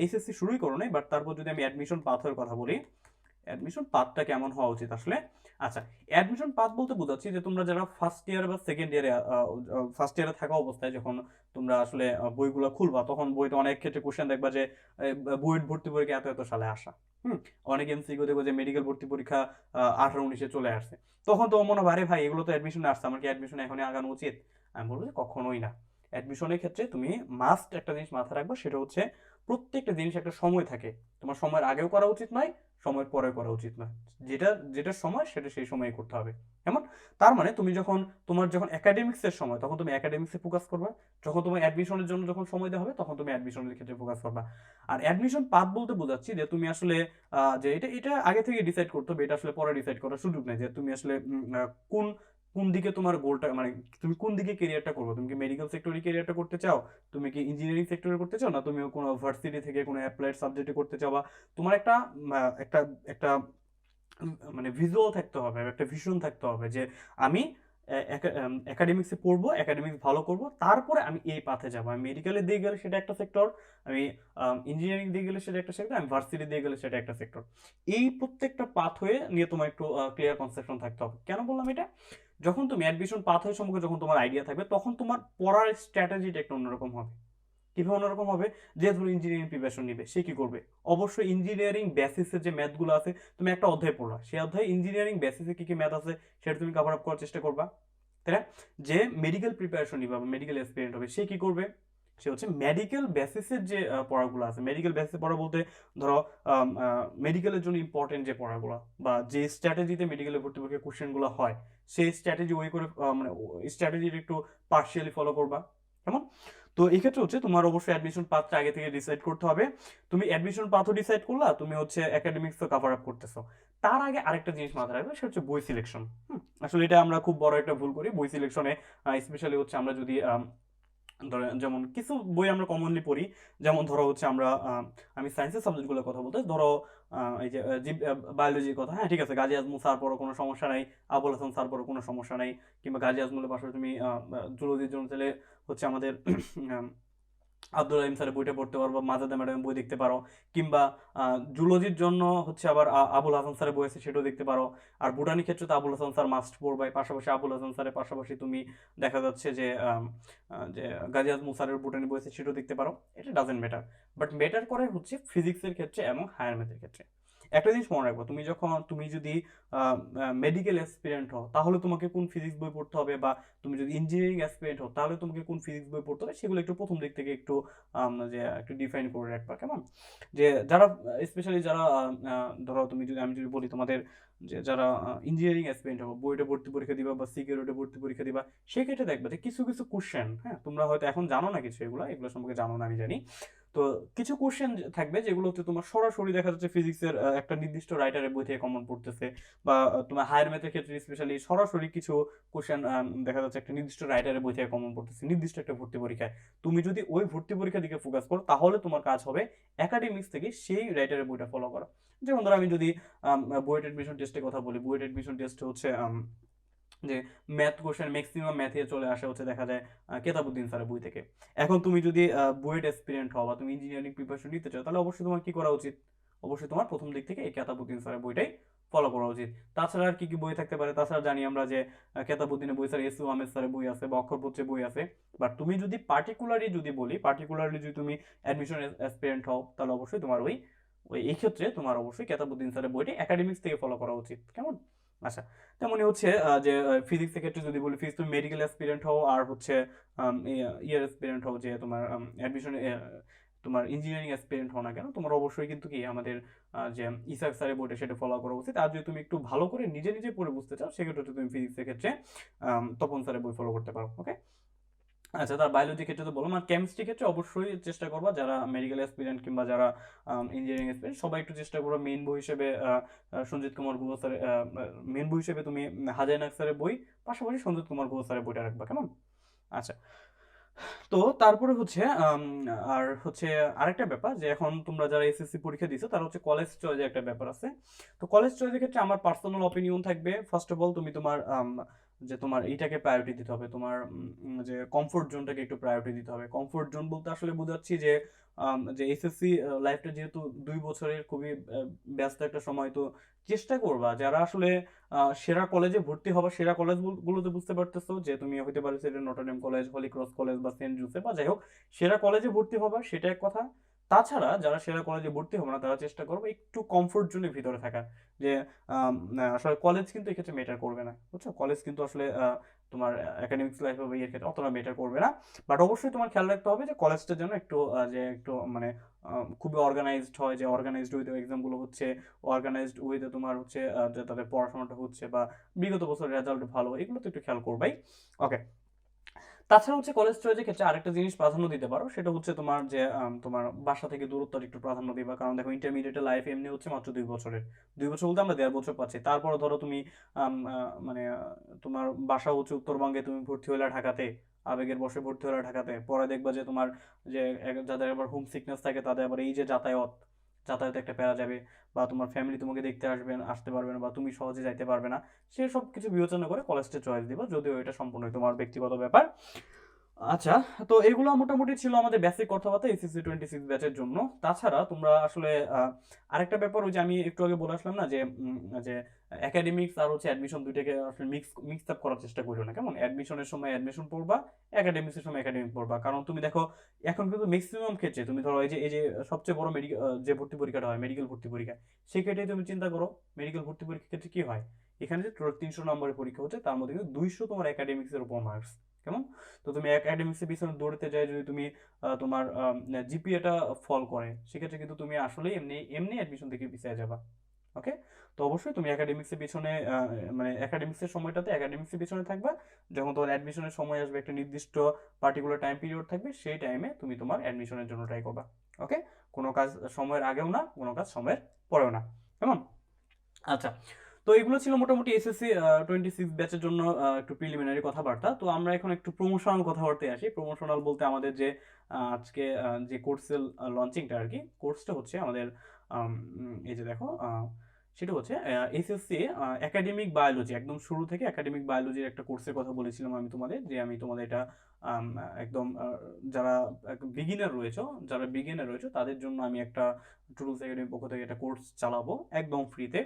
এসএসসি শুরুই করো নাই, বাট তারপর যদি আমি অ্যাডমিশন পাথওয়ের কথা বলি, অ্যাডমিশন পাথটা কেমন হওয়া উচিত আসলে। আচ্ছা, অ্যাডমিশন পাথ বলতে বোঝাচ্ছি যে তোমরা যারা ফার্স্ট ইয়ার বা সেকেন্ড ইয়ারে, ফার্স্ট ইয়ারে থাকা অবস্থায় যখন তোমরা আসলে বইগুলো খুলবা, তখন বইতে অনেক ক্ষেত্রে কোশ্চেন দেখবা যে বুয়েট ভর্তি পরীক্ষা এত এত সালে আসা। অনেক এমসিকিউ দেখবো যে মেডিকেল ভর্তি পরীক্ষা 18-19-এ চলে আসছে। তখন তো মনে হয় আরে ভাই এগুলো তো অ্যাডমিশনে আসছে, আমার কি অ্যাডমিশনে এখনই আগানো উচিত? আমি বলবো যে কখনোই না। অ্যাডমিশনের ক্ষেত্রে তুমি মাস্ট একটা জিনিস মাথায় রাখবা, সেটা হচ্ছে প্রত্যেকটা জিনিস একটা সময় থাকে। তোমার সময়ের আগেও করা উচিত নয়, সময়ের পরে করা উচিত নয়। যেটা যেটা সময় সেটা সেই সময়ে করতে হবে। কেমন? তার মানে তুমি যখন তোমার যখন একাডেমিক্সের সময়, তখন তুমি একাডেমিক্সে ফোকাস করবা। যখন তোমার অ্যাডমিশনের জন্য যখন সময় দেওয়া হবে, তখন তুমি অ্যাডমিশনের ক্ষেত্রে ফোকাস করবা। আর অ্যাডমিশন পাথ বলতে বোঝাচ্ছি যে তুমি আসলে যে এটা এটা আগে থেকে ডিসাইড করতে হবে, এটা আসলে পরে ডিসাইড করার সুযোগ নেই, যে তুমি আসলে কোন কোন দিকে তোমার গোলটা, মানে তুমি কোন দিকে কেরিয়ারটা করবে। তুমি কি মেডিকেল সেক্টরে কেরিয়ারটা করতে চাও, তুমি কি ইঞ্জিনিয়ারিং সেক্টরে করতে চাও, না তুমি কোনো ভার্সিটি থেকে কোনো অ্যাপ্লাইড সাবজেক্টে করতে চাও, বা তোমার একটা একটা একটা মানে ভিজুয়াল থাকতে হবে, একটা ভিশন থাকতে হবে যে আমি একাডেমিক্সে পড়বো, একাডেমিক্স ভালো করব, তারপরে আমি এই পাথে যাবো। আমি মেডিকেলে দিয়ে গেলে সেটা একটা সেক্টর, আমি ইঞ্জিনিয়ারিং দিয়ে গেলে সেটা একটা সেক্টর, আমি ভার্সিটি দিয়ে গেলে সেটা একটা সেক্টর। এই প্রত্যেকটা পাথওয়ে নিয়ে তোমার একটু ক্লিয়ার কনসেপশন থাকতে হবে। কেন বললাম এটা? যখন তুমি অ্যাডমিশন পাথওয়ে সম্পর্কে যখন তোমার আইডিয়া থাকবে, তখন তোমার পড়ার স্ট্র্যাটেজিটা একটু অন্যরকম হবে। কিভাবে অন্যরকম হবে? যে ধরো ইঞ্জিনিয়ারিং প্রিপারেশন নিবে, সে কি করবে? অবশ্যই ইঞ্জিনিয়ারিং বেসিসে যে ম্যাথগুলো আছে, তুমি একটা অধ্যায় পড়লা, সেই অধ্যায়ে ইঞ্জিনিয়ারিং বেসিসে কি কি ম্যাথ আছে সেটা তুমি কভার আপ করার চেষ্টা করবা, তাই না? যে মেডিকেল প্রিপারেশন নিবে বা মেডিকেল এক্সপিরিয়েন্ট হবে, সে কি করবে? সে হচ্ছে মেডিকেল বেসিসের যে পড়াগুলো আছে, মেডিকেল বেসিসে পড়া বলতে ধরো মেডিকেলের জন্য ইম্পর্টেন্ট যে পড়াগুলো, বা যে স্ট্র্যাটেজিতে মেডিকেলের ভর্তি পরীক্ষার কোশ্চেনগুলো হয়, সেই স্ট্র্যাটেজি ওই করে মানে স্ট্র্যাটেজির একটু পার্শিয়ালি ফলো করবা। কেমন? তো এই ক্ষেত্রে হচ্ছে তোমার অবশ্যই অ্যাডমিশন পাথটা আগে থেকে ডিসাইড করতে হবে। তুমি অ্যাডমিশন পাথও ডিসাইড করলা, তুমি হচ্ছে একাডেমিক্স তো কভার আপ করতেছো, তার আগে আরেকটা জিনিস মাথায় রাখবে, সেটা হচ্ছে বই সিলেকশন। আসলে এটা আমরা খুব বড় একটা ভুল করি বই সিলেকশনে। স্পেশালি হচ্ছে আমরা যদি ধরেন যেমন কিছু বই আমরা কমনলি পড়ি, যেমন ধরো হচ্ছে আমরা আমি সায়েন্সের সাবজেক্টগুলোর কথা বলতে ধরো এই যে জীব বায়োলজির কথা, হ্যাঁ ঠিক আছে, গাজী আজমল স্যার পড়ো কোনো সমস্যা নাই, আবুল হাসান স্যার পড়ো কোনো সমস্যা নাই, কিংবা গাজী আজমলের পাশে তুমি জুলজির জন্য তাহলে হচ্ছে আমাদের আব্দুল রাহিম স্যারের বইটা পড়তে পারো, বা মাজেদা ম্যাডামের বই দেখতে পারো, কিংবা জুলজির জন্য হচ্ছে আবার আবুল হাসান স্যারের বই আছে, সেটাও দেখতে পারো। আর বোটানি ক্ষেত্রে তো আবুল হাসান স্যার মাস্ট পড়বাই, পাশাপাশি আবুল হাসান স্যারের পাশাপাশি তুমি দেখা যাচ্ছে যে যে গাজী আজমল স্যারের বোটানি বই আছে, সেটাও দেখতে পারো। এটা ডাজেন্ট ম্যাটার, বাট ম্যাটার করে হচ্ছে ফিজিক্সের ক্ষেত্রে এবং হায়ার ম্যাথের ক্ষেত্রে। একটা জিনিস মনে রাখবো, তুমি যদি মেডিকেল অ্যাসপিরেন্ট হও, তাহলে তোমাকে কোন ফিজিক্স বই পড়তে হবে, বা তুমি যদি ইঞ্জিনিয়ারিং অ্যাসপিরেন্ট হও, তাহলে তোমাকে কোন ফিজিক্স বই পড়তে হবে, সেগুলো একটু প্রথম দিক থেকে একটু যে একটু ডিফাইন করে রাখবা। কেমন? যে যারা স্পেশালি যারা ধরো আমি যদি বলি তোমাদের, যে যারা ইঞ্জিনিয়ারিং অ্যাসপিরেন্ট হবে, বইটা ভর্তি পরীক্ষা দিবা বা সিকিউরিটি ভর্তি পরীক্ষা দিবা, সেক্ষেত্রে দেখবা যে কিছু কিছু কোশ্চেন, হ্যাঁ তোমরা হয়তো এখন জানো না কিছু, এগুলো সম্পর্কে জানো না আমি জানি। তো কিছু কোশ্চেন থাকবে যেগুলো হচ্ছে তোমার সরাসরি দেখা যাচ্ছে ফিজিক্সের একটা নির্দিষ্ট রাইটারের বই থেকে কমন পড়তেছে, বা তোমার হায়ার ম্যাথের ক্ষেত্রে স্পেশালি সরাসরি কিছু কোশ্চেন দেখা যাচ্ছে একটা নির্দিষ্ট রাইটারের বই থেকে কমন পড়তেছে নির্দিষ্ট একটা ভর্তি পরীক্ষায়। তুমি যদি ওই ভর্তি পরীক্ষার দিকে ফোকাস করো, তাহলে তোমার কাজ হবে একাডেমিক্স থেকে সেই রাইটারের বইটা ফলো করা। যেমন ধরো আমি যদি বুয়েট অ্যাডমিশন টেস্টের কথা বলি, বুয়েট অ্যাডমিশন টেস্ট হচ্ছে যে ম্যাথ কোশ্চেন ম্যাক্সিমাম ম্যাথে চলে আসে হচ্ছে দেখা যায় কেতাবুদ্দিন স্যারের বই থেকে। এখন তুমি যদি বুয়েট এক্সপিরিয়েন্ট হও, বা তুমি ইঞ্জিনিয়ারিং প্রিপারেশন নিতে চাও, তাহলে অবশ্যই তোমার কি করা উচিত? অবশ্যই তোমার প্রথম দিক থেকে এই কেতাবুদ্দিন স্যারের বইটাই ফলো করা উচিত। তাছাড়া আর কি কি বই থাকতে পারে? তাছাড়া জানি আমরা যে কেতাবুদ্দিনের বই স্যার, এস ইউ আহমেদ স্যারের বই আছে বা অক্ষরপত্রের বই আছে। বাট তুমি যদি পার্টিকুলারলি যদি তুমি অ্যাডমিশন অ্যাসপিরেন্ট হও, তাহলে অবশ্যই তোমার ওই ওই এই ক্ষেত্রে তোমার অবশ্যই কেতাবুদ্দিন স্যারের বইটি একাডেমিক্স থেকে ফলো করা উচিত। কেমন? আচ্ছা, তেমনই হচ্ছে যে ফিজিক্সের ক্ষেত্রে যদি বলি, ফিজিক্স তুমি মেডিকেল অ্যাসপিরেন্ট হও আর হচ্ছে ইয়ার অ্যাসপিরেন্ট হও, যে তোমার অ্যাডমিশন তোমার ইঞ্জিনিয়ারিং অ্যাসপিরেন্ট হও না কেন, তোমার অবশ্যই কিন্তু কি আমাদের যে ইসাক স্যারের বইটা সেটা ফলো করা উচিত। আর যদি তুমি একটু ভালো করে নিজে নিজে পড়ে বুঝতে চাও, সেক্ষেত্রে তুমি ফিজিক্সের ক্ষেত্রে তপন স্যারের বই ফলো করতে পারো। ওকে, আচ্ছা, তার বায়োলজি ক্ষেত্রে তো বললাম। আর কেমিস্ট্রি ক্ষেত্রে অবশ্যই চেষ্টা করবা, যারা মেডিকেল অ্যাসপিরেন্ট কিংবা যারা ইঞ্জিনিয়ারিং অ্যাসপিরেন্ট, সবাই একটু চেষ্টা করো মেইন বই হিসেবে সঞ্জিত কুমার গুহ স্যারের মেইন বই হিসেবে তুমি হাজার নাগ স্যারের বই, পাশাপাশি সঞ্জিত কুমার গুহ স্যারের বইটা রাখবা। কেমন? আচ্ছা, তো তারপরে হচ্ছে আর হচ্ছে আরেকটা ব্যাপার, যে এখন তোমরা যারা এসএসসি পরীক্ষা দিছো, তারা হচ্ছে কলেজ চয়েসের একটা ব্যাপার আছে। তো কলেজ চয়েসের ক্ষেত্রে আমার পার্সোনাল অপিনিয়ন থাকবে, ফার্স্ট অফ অল তুমি তোমার যে তোমার এইটাকে প্রায়োরিটি দিতে হবে, তোমার যে কমফোর্ট জোনটাকে একটু প্রায়োরিটি দিতে হবে। কমফোর্ট জোন বলতে আসলে বোঝাচ্ছি যে যে এসএসসি লাইফটা যেহেতু 2 বছরের খুবই ব্যস্ত একটা সময়, তো চেষ্টা করবা যারা আসলে সেরা কলেজে ভর্তি হবা, সেরা কলেজগুলোতে বুঝতে পারতেছো যে তুমি হতে পারে সেটা Notre Dame college, Holy Cross college বা সেন্ট জোসেফ বা যাই হোক, সেরা কলেজে ভর্তি হবা, সেটা এক কথা। তাছাড়া যারা সেরা কলেজে ভর্তি হবে না, তারা চেষ্টা করবে একটু কমফোর্ট জোনের ভিতরে থাকার। যে আসলে কলেজ কিন্তু এক্ষেত্রে মেটার করবে না, বুঝছো? কলেজ কিন্তু আসলে তোমার একাডেমিক্স লাইফ বা ইয়ের ক্ষেত্রে অতটা মেটার করবে না। বাট অবশ্যই তোমার খেয়াল রাখতে হবে যে কলেজটা যেন একটু যে একটু মানে খুবই অর্গানাইজড হয়, যে অর্গানাইজড ওয়েতে এক্সামগুলো হচ্ছে, অর্গানাইজড ওয়েতে তোমার হচ্ছে যে তাদের পড়াশোনাটা হচ্ছে, বা বিগত বছরের রেজাল্ট ভালো, এগুলো তো একটু খেয়াল করবাই। ওকে, তাছাড়া হচ্ছে কলেজ চয়েসের ক্ষেত্রে আরেকটা জিনিস প্রাধান্য দিতে পারো, সেটা হচ্ছে তোমার যে তোমার বাসা থেকে দূরত্বটা একটু প্রাধান্য দিবা। কারণ দেখো, ইন্টারমিডিয়েটের লাইফ এমনি হচ্ছে মাত্র 2 বছরের। 2 বছর বলতে আমরা 1.5 বছর পাচ্ছি। তারপরে ধরো তুমি মানে তোমার বাসা হচ্ছে উত্তরবঙ্গে, তুমি ভর্তি হলে ঢাকাতে, আবেগের বসে ভর্তি হলে ঢাকাতে, পরে দেখবা যে তোমার যে যাদের আবার হোম সিকনেস থাকে, তাদের আবার এই যে যাতায়াত একটা প্যারা যাবে, বা তোমার ফ্যামিলি তোমাকে দেখতে আসতে পারবে না, বা তুমি সহজে যাইতে পারবে না। সেসব কিছু বিবেচনা করে কলেজটা চয়েস দিবা, যদিও এটা সম্পূর্ণ তোমার ব্যক্তিগত ব্যাপার। আচ্ছা, তো এগুলো মোটামুটি ছিল আমাদের বেসিক কথাবার্তা এসএসসি 26 ব্যাচের জন্য। তাছাড়া তোমরা আসলে আরেকটা ব্যাপার, ওই যে আমি একটু আগে বলে আসলাম না, যে একাডেমিক্স আর হচ্ছে অ্যাডমিশন দুইটাকে আসলে মিক্স আপ করার চেষ্টা করো না। কেমন? অ্যাডমিশনের সময় অ্যাডমিশন পড়বা, একাডেমিক্সের সময় একাডেমিক পড়বা। কারণ তুমি দেখো, এখন কিন্তু ম্যাক্সিমাম ক্ষেত্রে তুমি ধরো এই যে সবচেয়ে বড় মেডিকেল যে ভর্তি পরীক্ষাটা হয়, মেডিকেল ভর্তি পরীক্ষা, সেক্ষেত্রে তুমি চিন্তা করো, মেডিকেল ভর্তি পরীক্ষার ক্ষেত্রে কি হয়? এখানে যে 300 নম্বরের পরীক্ষা হচ্ছে, তার মধ্যে কিন্তু 200 তোমার একাডেমিক্সের উপর মার্কস। কেমন? তো তুমি একাডেমিক্সের পিছনে দৌড়তে যাই, যদি তুমি তোমার জিপিএটা ফল করে, সেক্ষেত্রে কিন্তু তুমি আসলে এমনি এমনি অ্যাডমিশন থেকে পিছিয়ে যাবা। ওকে, তো অবশ্যই তুমি একাডেমিক্সের পিছনে মানে একাডেমিক্সের সময়টাতে একাডেমিক্সের পিছনে থাকবা। যখন তোমার অ্যাডমিশনের সময় আসবে, একটা নির্দিষ্ট পার্টিকুলার টাইম পিরিয়ড থাকবে, সেই টাইমে তুমি তোমার অ্যাডমিশনের জন্য ট্রাই করবা। ওকে, কোনো কাজ সময়ের আগেও না, কোনো কাজ সময়ের পরেও না। কেমন? আচ্ছা, তো এগুলো ছিল মোটামুটি এসএসসি 26 ব্যাচের জন্য একটু প্রিলিমিনারি কথাবার্তা। তো আমরা এখন একটু প্রমোশনাল কথাবার্তায় আসি। প্রমোশনাল বলতে আমাদের যে আজকে যে কোর্সের লঞ্চিংটা আর কি, কোর্সটা হচ্ছে আমাদের এই যে দেখো, সেটা হচ্ছে এসএসসি একাডেমিক বায়োলজি। একদম শুরু থেকে একাডেমিক বায়োলজির একটা কোর্সের কথা বলেছিলাম আমি তোমাদের, যে আমি তোমাদের এটা একদম যারা বিগিনার রয়েছে তাদের জন্য আমি একটা টুলস একাডেমির পক্ষ থেকে একটা কোর্স চালাবো একদম ফ্রিতে।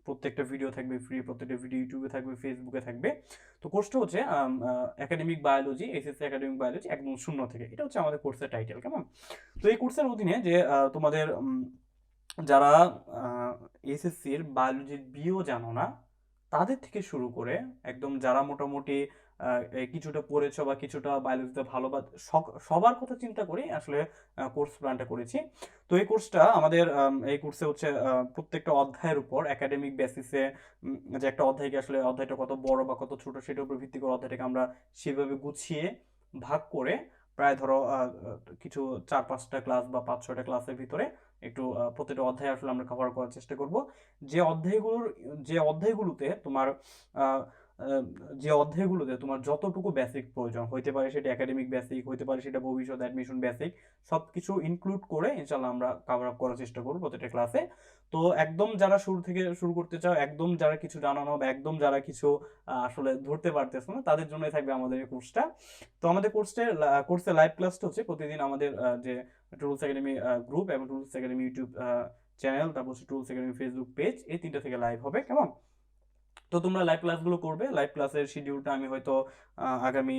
প্রত্যেকটা ভিডিও থাকবে ফ্রি, প্রত্যেকটা ভিডিও ইউটিউবে থাকবে, ফেসবুকে থাকবে। তো কোর্সটা হচ্ছে academic biology, SSC academic biology একদম শূন্য থেকে, এটা হচ্ছে আমাদের কোর্সের টাইটেল। কেমন? তো এই কোর্সের অধীনে যে তোমাদের যারা এসএসসির বায়োলজির বিও জানো না, তাদের থেকে শুরু করে একদম যারা মোটামুটি কিছুটা পড়েছো বা কিছুটা বায়োলজিতে ভালো, বা সবার কথা চিন্তা করে আসলে কোর্স প্ল্যানটা করেছি। তো এই কোর্সটা আমাদের এই কোর্সে হচ্ছে প্রত্যেকটা অধ্যায়ের উপর একাডেমিক বেসিসে, যে একটা অধ্যায়কে আসলে অধ্যায়টা কত বড় বা কত ছোট, সেটার উপর ভিত্তি করে অধ্যায়টাকে আমরা সেভাবে গুছিয়ে ভাগ করে, প্রায় ধরো কিছু 4-5টা ক্লাস বা 5-6টা ক্লাসের ভিতরে একটু প্রত্যেকটা অধ্যায় আসলে আমরা কভার করার চেষ্টা করব। যে অধ্যায়গুলোর যে অধ্যায়গুলোতে তোমার আহ, আহ, যে অধ্যায়গুলোতে তোমার যতটুকু বেসিক প্রয়োজন হইতে পারে, সেটা একাডেমিক বেসিক হইতে পারে, সেটা ভবিষ্যৎ অ্যাডমিশন বেসিক, সবকিছু ইনক্লুড করে ইনশাল্লাহ আমরা কভার আপ করার চেষ্টা করবো প্রত্যেকটা ক্লাসে। তো একদম যারা শুরু থেকে শুরু করতে চাও, একদম যারা কিছু জানানো, বা একদম যারা কিছু আসলে ধরতে পারতেছো না, তাদের জন্যই থাকবে আমাদের এই কোর্সটা। তো আমাদের কোর্সে লাইভ ক্লাসটা হচ্ছে প্রতিদিন আমাদের যে টুলস একাডেমি গ্রুপ এবং টুলস একাডেমি ইউটিউব চ্যানেল, তারপর হচ্ছে টুলস একাডেমি ফেসবুক পেজ, এই 3টা থেকে লাইভ হবে, কেমন? তো তোমরা লাইভ ক্লাসগুলো করবে। লাইভ ক্লাসের শিডিউলটা আমি হয়তো আগামী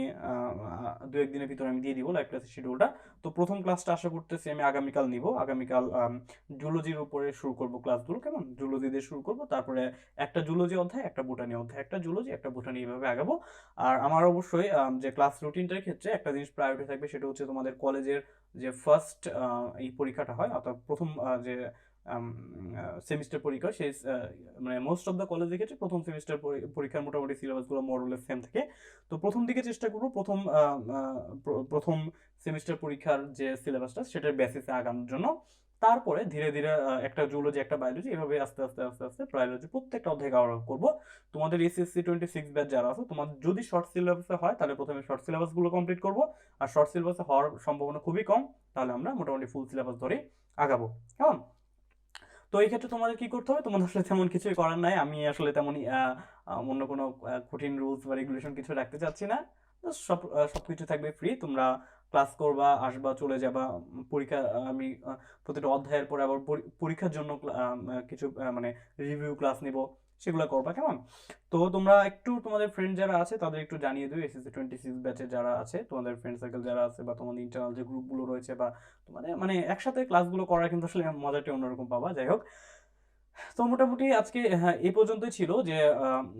2-1 দিনের ভিতরে আমি দিয়ে দিব লাইভ ক্লাসের শিডিউলটা। তো প্রথম ক্লাসটা আশা করতেছি আমি আগামীকাল নিব। আগামীকাল জুলজির উপরে শুরু করব ক্লাসগুলো, কেমন? জুলজি দিয়ে শুরু করব, তারপরে একটা জুলজি অধ্যায়, একটা বোটানি অধ্যায়, একটা জুলজি, একটা বোটানি, এইভাবে আগাবো। আর আমার অবশ্যই যে ক্লাস রুটিনটার ক্ষেত্রে একটা জিনিস প্রায়োরিটি থাকবে, সেটা হচ্ছে তোমাদের কলেজের যে ফার্স্ট এই পরীক্ষাটা হয়, অর্থাৎ প্রথম যে সেমিস্টার পরীক্ষা, সেই মানে মোস্ট অফ দ্য কলেজের ক্ষেত্রে প্রথম সেমিস্টার পরীক্ষার মোটামুটি সিলেবাসগুলো মোরলেস সেম থাকে। তো প্রথম দিকে চেষ্টা করবো প্রথম সেমিস্টার পরীক্ষার যে সিলেবাসটা সেটার বেসিসে আগানোর জন্য। তারপরে ধীরে ধীরে একটা জুলজি, একটা বায়োলজি, এভাবে আস্তে আস্তে আস্তে আস্তে বায়োলজি প্রত্যেকটা অধ্যায় কভার করবো। তোমাদের এসএসসি 26 ব্যাচ যারা আছে, তোমাদের যদি শর্ট সিলেবাসে হয় তাহলে প্রথমে শর্ট সিলেবাসগুলো কমপ্লিট করবো। আর শর্ট সিলেবাসে হওয়ার সম্ভাবনা খুবই কম, তাহলে আমরা মোটামুটি ফুল সিলেবাস ধরে আগাবো, কেমন? তো এই ক্ষেত্রে তোমাদের কি করতে হবে? তোমাদের আসলে তেমন কিছুই করার নাই। আমি আসলে তেমনই অন্য কোনো কঠিন রুলস বা রেগুলেশন কিছু রাখতে চাচ্ছি না। সবকিছু থাকবে ফ্রি। তোমরা ক্লাস করবা, আসবা, চলে যাবা। পরীক্ষা আমি প্রতিটা অধ্যায়ের পরে আবার পরীক্ষার জন্য কিছু মানে রিভিউ ক্লাস নিব, সেগুলো করবা, কেমন? তো তোমরা একটু তোমাদের ফ্রেন্ড যারা আছে তাদের একটু জানিয়ে দিও, এসএসসি 26 ব্যাচে যারা আছে, তোমাদের ফ্রেন্ড সার্কেল যারা আছে, বা তোমাদের ইন্টারনাল যে গ্রুপগুলো রয়েছে, বা তোমাদের মানে একসাথে ক্লাসগুলো করার কিন্তু আসলে মজাটা অন্যরকম পাবা। যাই হোক, তো মোটামুটি আজকে হ্যাঁ এই পর্যন্তই ছিল যে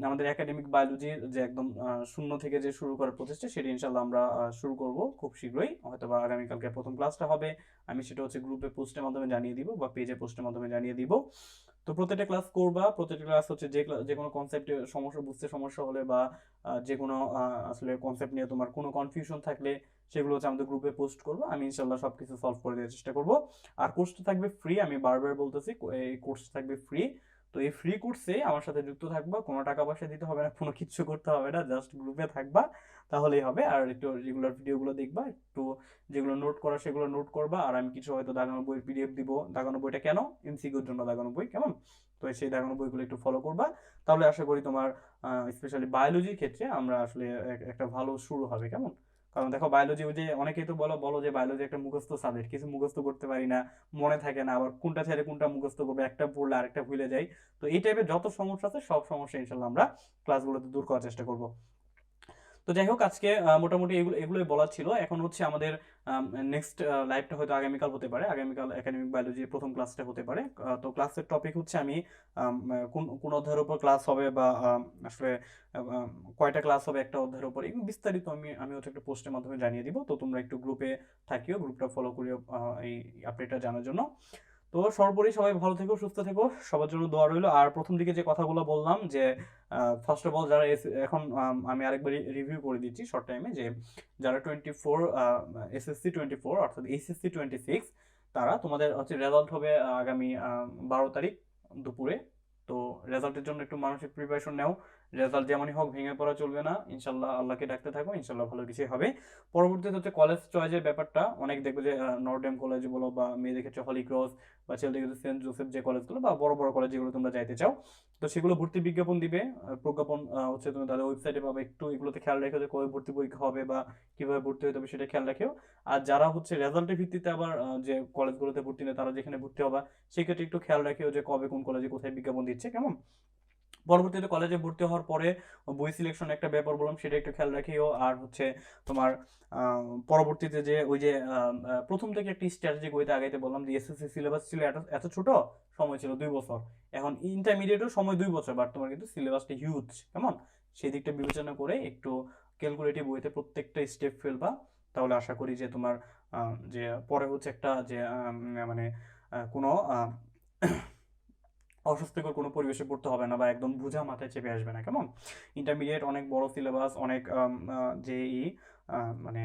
আমাদের একাডেমিক বায়োলজির যে একদম শূন্য থেকে যে শুরু করার প্রচেষ্টা, সেটা ইনশাল্লাহ আমরা শুরু করব খুব শীঘ্রই, হয়তো বা আগামীকালকে প্রথম ক্লাসটা হবে। আমি সেটা হচ্ছে গ্রুপে পোস্টের মাধ্যমে জানিয়ে দিব, বা পেজে পোস্টের মাধ্যমে জানিয়ে দিব। তো প্রত্যেকটা ক্লাস করবা, প্রত্যেকটা ক্লাস হচ্ছে যে কোনো কনসেপ্টে সমস্যা, বুঝতে সমস্যা হলে, বা যে কোনো আসলে কনসেপ্ট নিয়ে তোমার কোনো কনফিউশন থাকলে, সেগুলো হচ্ছে আমাদের গ্রুপে পোস্ট করবো। আমি ইনশাল্লাহ সবকিছু সলভ করে দেওয়ার চেষ্টা করব। আর কোর্সটা থাকবে ফ্রি, আমি বারবার বলতেছি এই কোর্স থাকবে ফ্রি। তো এই ফ্রি কোর্সে আমার সাথে যুক্ত থাকবা, কোনো টাকা পয়সা দিতে হবে না, কোনো কিছু করতে হবে না, জাস্ট গ্রুপে থাকবা, তাহলেই হবে। আর একটু রেগুলার ভিডিওগুলো দেখবা, একটু যেগুলো নোট করা সেগুলো নোট করবা। আর আমি কিছু হয়তো দাগানো বই পিডিএফ দিব। দাগানো বইটা কেন? এমসিকিউর জন্য দাগানো বই, কেমন? তো সেই দাগানো বইগুলো একটু ফলো করবা, তাহলে আশা করি তোমার স্পেশালি বায়োলজির ক্ষেত্রে আমরা আসলে একটা ভালো শুরু হবে, কেমন? কারণ দেখো বায়োলজি, ওই যে অনেকেই তো বলো বলো যে বায়োলজি একটা মুখস্থ সাবজেক্ট, কিছু মুখস্থ করতে পারি না, মনে থাকে না, আবার কোনটা ছেড়ে কোনটা মুখস্থ করবে, একটা পড়লে আরেকটা ভুলে যাই। তো এই টাইপের যত সমস্যা আছে, সব সমস্যা ইনশাল্লাহ আমরা ক্লাসগুলোতে দূর করার চেষ্টা করব। তো যাই হোক, আজকে মোটামুটি এগুলোই বলার ছিল। এখন হচ্ছে আমাদের নেক্সট লাইভটা হয়তো আগামীকাল হতে পারে, আগামীকাল একাডেমিক বায়োলজির প্রথম ক্লাসটা হতে পারে। তো ক্লাসের টপিক হচ্ছে আমি কোন কোন অধ্যায়ের উপর ক্লাস হবে, বা আসলে কয়টা ক্লাস হবে একটা অধ্যায়ের উপর, এগুলো বিস্তারিত আমি হচ্ছে একটা পোস্টের মাধ্যমে জানিয়ে দিব। তো তোমরা একটু গ্রুপে থাকিও, গ্রুপটা ফলো করিও এই আপডেটটা জানার জন্য। তো সর্বোপরি সবাই ভালো থেকো, সুস্থ থেকো, সবার জন্য দোয়া রইলো। আর প্রথম দিকে যে কথাগুলো বললাম যে ফার্স্ট অফ অল যারা এখন আমি আরেকবার রিভিউ করে দিচ্ছি শর্ট টাইমে, যে যারা 24 এসএসসি 24 অর্থাৎ এইচএসসি 26, তারা তোমাদের হচ্ছে রেজাল্ট হবে আগামী 12 তারিখ দুপুরে। তো রেজাল্টের জন্য একটু মানসিক প্রিপারেশন নাও। রেজাল্ট যেমনই হোক ভেঙে পড়া চলবে না, ইনশাল্লাহ আল্লাহকে ডাকতে থাকো, ইনশাল্লাহ ভালো কিছুই হবে। পরবর্তীতে হচ্ছে কলেজ চয়েসের ব্যাপারটা, অনেক দেখবে যে নর্ডেম কলেজ বলো, বা মেয়েদের ক্ষেত্রে হলি ক্রস, বা ছেলেদের ক্ষেত্রে সেন্ট জোসেফ, যে কলেজগুলো বা বড় বড় কলেজ যেগুলো তোমরা যাইতে চাও, তো সেগুলো ভর্তি বিজ্ঞাপন দিবে। প্রজ্ঞাপন হচ্ছে তুমি তাদের ওয়েবসাইটে পাবে। একটু এগুলোতে খেয়াল রেখো যে কবে ভর্তি পরীক্ষা হবে, বা কিভাবে ভর্তি হতে হবে সেটা খেয়াল রাখো। আর যারা হচ্ছে রেজাল্টের ভিত্তিতে আবার যে কলেজগুলোতে ভর্তি নেয়, তারা যেখানে ভর্তি হবা, সেক্ষেত্রে একটু খেয়াল রাখিও যে কবে কোন কলেজে কোথায় বিজ্ঞাপন দিচ্ছে, কেমন? পরবর্তীতে কলেজে ভর্তি হওয়ার পরে বই সিলেকশন একটা ব্যাপার বললাম, সেটা একটু খেয়াল রাখিও। আর হচ্ছে তোমার পরবর্তীতে যে ওই যে প্রথম থেকে একটি স্ট্র্যাটেজিক ওয়েতে আগাইতে বললাম, যে এসএসসি সিলেবাস ছিল এত এত ছোট, সময় ছিল 2 বছর। এখন ইন্টারমিডিয়েটও সময় 2 বছর, বাট তোমার কিন্তু সিলেবাসটা হিউজ, কেমন? সেই দিকটা বিবেচনা করে একটু ক্যালকুলেটিভ ওয়েতে প্রত্যেকটা স্টেপ ফেলবা, তাহলে আশা করি যে তোমার যে পরে হচ্ছে একটা যে মানে কোনো অস্বস্তিকর কোনো পরিবেশে পড়তে হবে না, বা একদম বোঝা মাথায় চেপে আসবে না, কেমন? ইন্টারমিডিয়েট অনেক বড় সিলেবাস, অনেক যে মানে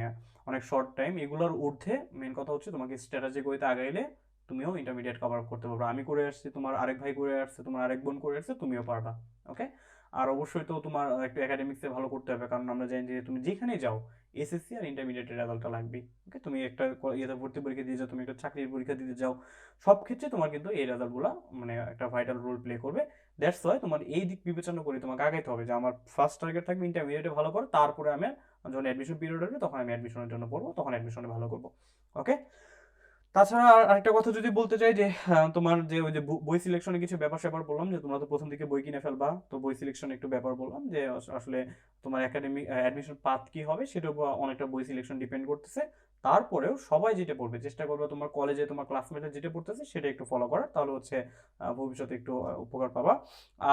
অনেক শর্ট টাইম, এগুলোর ঊর্ধ্বে মেন কথা হচ্ছে তোমাকে স্ট্র্যাটেজিক ওয়েতে আগাইলে তুমিও ইন্টারমিডিয়েট কভার করতে পারবে। আমি করে আসছি, তোমার আরেক ভাই করে আসছে, তোমার আরেক বোন করে আসছে, তুমিও পারবা। ওকে। আর অবশ্যই তো তোমার একটু একাডেমিক্সে ভালো করতে হবে, কারণ আমরা জানি যে তুমি যেখানেই যাও এসএসসি আর ইন্টারমিডিয়েটের রেজাল্টটা লাগবে। ওকে, তুমি একটা ইয়েতে ভর্তি পরীক্ষা দিয়ে যাও, তুমি একটা চাকরির পরীক্ষা দিতে যাও, সব ক্ষেত্রে তোমার কিন্তু এই রেজাল্টগুলো মানে একটা ভাইটাল রোল প্লে করবে। দ্যাটস ওয়াই তোমার এই দিক বিবেচনা করে তোমাকে আগাইতে হবে, যে আমার ফার্স্ট টার্গেট থাকবে ইন্টারমিডিয়েটে ভালো করে, তারপরে আমি যখন অ্যাডমিশন পিরিয়ড আসবে তখন আমি অ্যাডমিশনের জন্য পড়বো, তখন অ্যাডমিশনে ভালো করবো। ওকে। তাছাড়া আরেকটা কথা যদি বলতে চাই যে তোমার যে ওই যে বই সিলেকশনে কিছু ব্যাপার-স্যাপার বললাম যে তোমরা তো প্রথম দিকে বই কিনে ফেলবা। তো বই সিলেকশনে একটু ব্যাপার বললাম যে আসলে তোমার একাডেমিক অ্যাডমিশন পাথ কি হবে সেটার উপর অনেকটা বই সিলেকশন ডিপেন্ড করতেছে। তারপরেও সবাই যেটা পড়বে চেষ্টা করবে তোমার কলেজে তোমার ক্লাসমেটরা যেটা পড়তেছে সেটা একটু ফলো করার। তাহলে হচ্ছে ভবিষ্যতে একটু উপকার পাবা।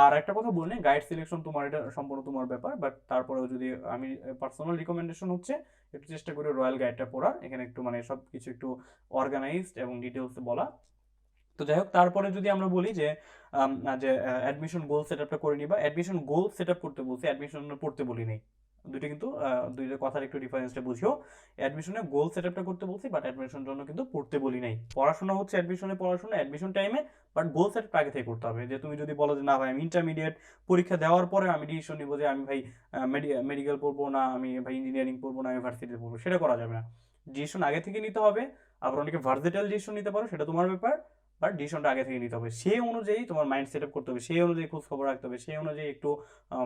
আর একটা কথা বলে নিই, গাইড সিলেকশন তোমার এটা সম্পূর্ণ তোমার ব্যাপার। বাট তারপরেও যদি আমি পার্সোনাল রিকমেন্ডেশন হচ্ছে একটু চেষ্টা করি রয়্যাল গাইডটা পড়ার। এখানে একটু মানে সবকিছু একটু অর্গানাইজড এবং ডিটেলসে বলা। তো যাই হোক তারপরে যদি আমরা বলি যে যে অ্যাডমিশন গোল সেট আপটা করে নিবা, অ্যাডমিশন গোল সেট আপ করতে বলছি, অ্যাডমিশন পড়তে বলি নাই। দুইটা কিন্তু দুইটা কথার একটু ডিফারেন্সটা বুঝিও। অ্যাডমিশনে গোল সেট আপটা করতে বলছি, বাট অ্যাডমিশনের জন্য কিন্তু পড়তে বলি নাই। পড়াশোনা হচ্ছে অ্যাডমিশনে পড়াশোনা অ্যাডমিশন টাইমে, বাট গোল সেট আপটা আগে থেকে করতে হবে। যে তুমি যদি বলো যে না ভাই আমি ইন্টারমিডিয়েট পরীক্ষা দেওয়ার পরে আমি ডিসিশন নিবো যে আমি ভাই মেডিকেল পড়বো না, আমি ভাই ইঞ্জিনিয়ারিং পড়বো না, আমি ভার্সিটিতে পড়বো, সেটা করা যাবে না। ডিসিশন আগে থেকে নিতে হবে। আবার অনেকে ভার্সেটাইল ডিসিশন নিতে পারো, সেটা তোমার ব্যাপার। বাট ডিসিশনটা আগে থেকে নিতে হবে, সেই অনুযায়ী তোমার মাইন্ড সেট আপ করতে হবে, সেই অনুযায়ী খোঁজ খবর রাখতে হবে, সেই অনুযায়ী একটু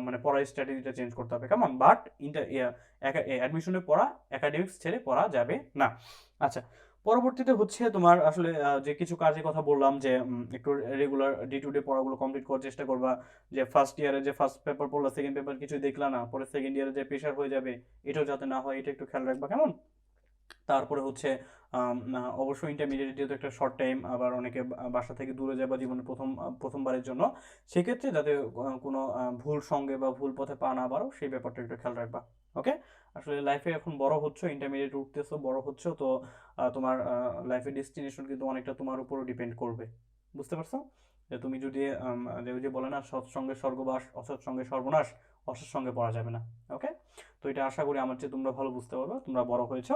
মানে পড়ার স্ট্র্যাটেজিটা চেঞ্জ করতে হবে কেমন। বাট অ্যাডমিশনে পড়া একাডেমিক্স ছেড়ে পড়া যাবে না। আচ্ছা, পরবর্তীতে হচ্ছে তোমার আসলে যে কিছু কাজের কথা বললাম যে একটু রেগুলার ডে টু ডে পড়াগুলো কমপ্লিট করার চেষ্টা করবা। যে ফার্স্ট ইয়ারে যে ফার্স্ট পেপার পড়লা, সেকেন্ড পেপার কিছুই দেখলা না, পরে সেকেন্ড ইয়ারে যে প্রেশার হয়ে যাবে, এটাও যাতে না হয় এটা একটু খেয়াল রাখবা কেমন। তারপরে হচ্ছে অবশ্যই ইন্টারমিডিয়েট যেহেতু একটা শর্ট টাইম, আবার অনেকে বাসা থেকে দূরে যায় বা জীবনে প্রথমবারের জন্য, সেক্ষেত্রে যাতে কোনো ভুল সঙ্গে বা ভুল পথে পা না বাড়ো সেই ব্যাপারটা একটু খেয়াল রাখবা। ওকে, আসলে লাইফে এখন বড় হচ্ছে, ইন্টারমিডিয়েট উঠতেছো, বড় হচ্ছে, তো তোমার লাইফের ডেস্টিনেশন কিন্তু অনেকটা তোমার উপরও ডিপেন্ড করবে। বুঝতে পারছো? যে তুমি যদি যে ওই যে বলে না সৎসঙ্গে স্বর্গবাস, অসৎসঙ্গে সর্বনাশ, অসৎ সঙ্গে পড়া যাবে না। ওকে, তো এটা আশা করি আমার চেয়ে তোমরা ভালো বুঝতে পারবে, তোমরা বড় হয়েছো।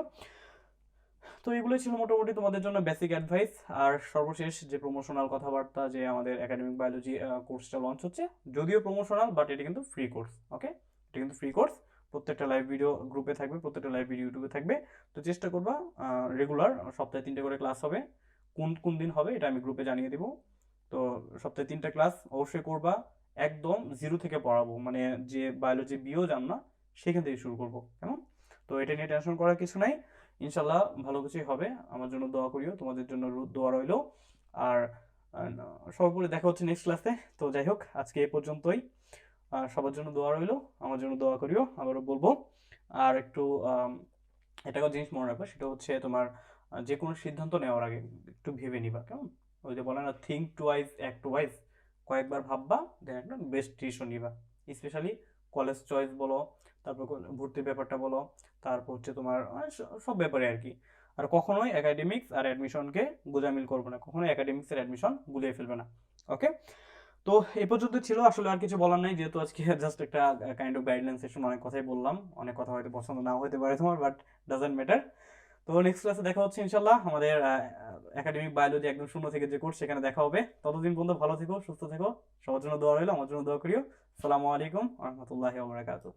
তো এগুলোই ছিল মোটামুটি তোমাদের জন্য বেসিক অ্যাডভাইস। আর সর্বশেষ যে প্রমোশনাল কথাবার্তা, যে আমাদের একাডেমিক বায়োলজি কোর্সটা লঞ্চ হচ্ছে, যদিও প্রমোশনাল বাট এটা কিন্তু ফ্রি কোর্স। ওকে, এটা কিন্তু ফ্রি কোর্স। প্রত্যেকটা লাইভ ভিডিও গ্রুপে থাকবে, প্রত্যেকটা লাইভ ভিডিও ইউটিউবে থাকবে। তো চেষ্টা করবা রেগুলার সপ্তাহে 3টে করে ক্লাস হবে। কোন কোন দিন হবে এটা আমি গ্রুপে জানিয়ে দেবো। তো সপ্তাহে 3টা ক্লাস অবশ্যই করবা। একদম জিরো থেকে পড়াবো, মানে যে বায়োলজি বিও জান না সেখান থেকে শুরু করবো কেমন। তো এটা নিয়ে টেনশন করার কিছু নাই, ইনশাল্লাহ ভালো কিছুই হবে। আমার জন্য দোয়া করিও, তোমাদের জন্য দোয়া রইলো। আর সর্বোপরি দেখা হচ্ছে নেক্সট ক্লাসে। তো যাই হোক আজকে এ পর্যন্তই। সবার জন্য দোয়া রইলো, আমার জন্য দোয়া করিও, আবারও বলবো। আর একটু এটা জিনিস মনে রাখবে, সেটা হচ্ছে তোমার যে কোনো সিদ্ধান্ত নেওয়ার আগে একটু ভেবে নিবা কেমন। ওই যে বলে না, থিঙ্ক টুয়াইস অ্যাক্ট টুয়াইস, কয়েকবার ভাববা দেন একটা বেস্ট ডিসিশন নিবা। স্পেশালি কলেজ চয়েস বলো, তারপর ভর্তির ব্যাপারটা বলো, তারপর হচ্ছে তোমার সব ব্যাপারে আর কি। আর কখনোই একাডেমিক্স আর অ্যাডমিশনকে গোজামিল করবে না, কখনোই একাডেমিক্স এর অ্যাডমিশন গুলিয়ে ফেলবে না। ওকে, তো এই পর্যন্ত ছিল, আসলে আর কিছু বলার নাই, যেহেতু আজকে জাস্ট একটা কাইন্ড অফ গাইডলাইন সেশন, অনেক কথাই বললাম, অনেক কথা হয়তো পছন্দ নাও হতে পারে তোমার, বাট ডাজন্ট ম্যাটার। তো নেক্সট ক্লাসে দেখা হচ্ছে ইনশাল্লাহ, আমাদের একাডেমিক বায়োলজি একদম শূন্য থেকে যে কোর্স সেখানে দেখা হবে। ততদিন পর্যন্ত ভালো থেকো, সুস্থ থেকো, সবার জন্য দোয়া রইলো, আমার জন্য দোয়া করিও। আসসালামু আলাইকুম ওয়া রাহমাতুল্লাহি ওয়া বারাকাতুহু।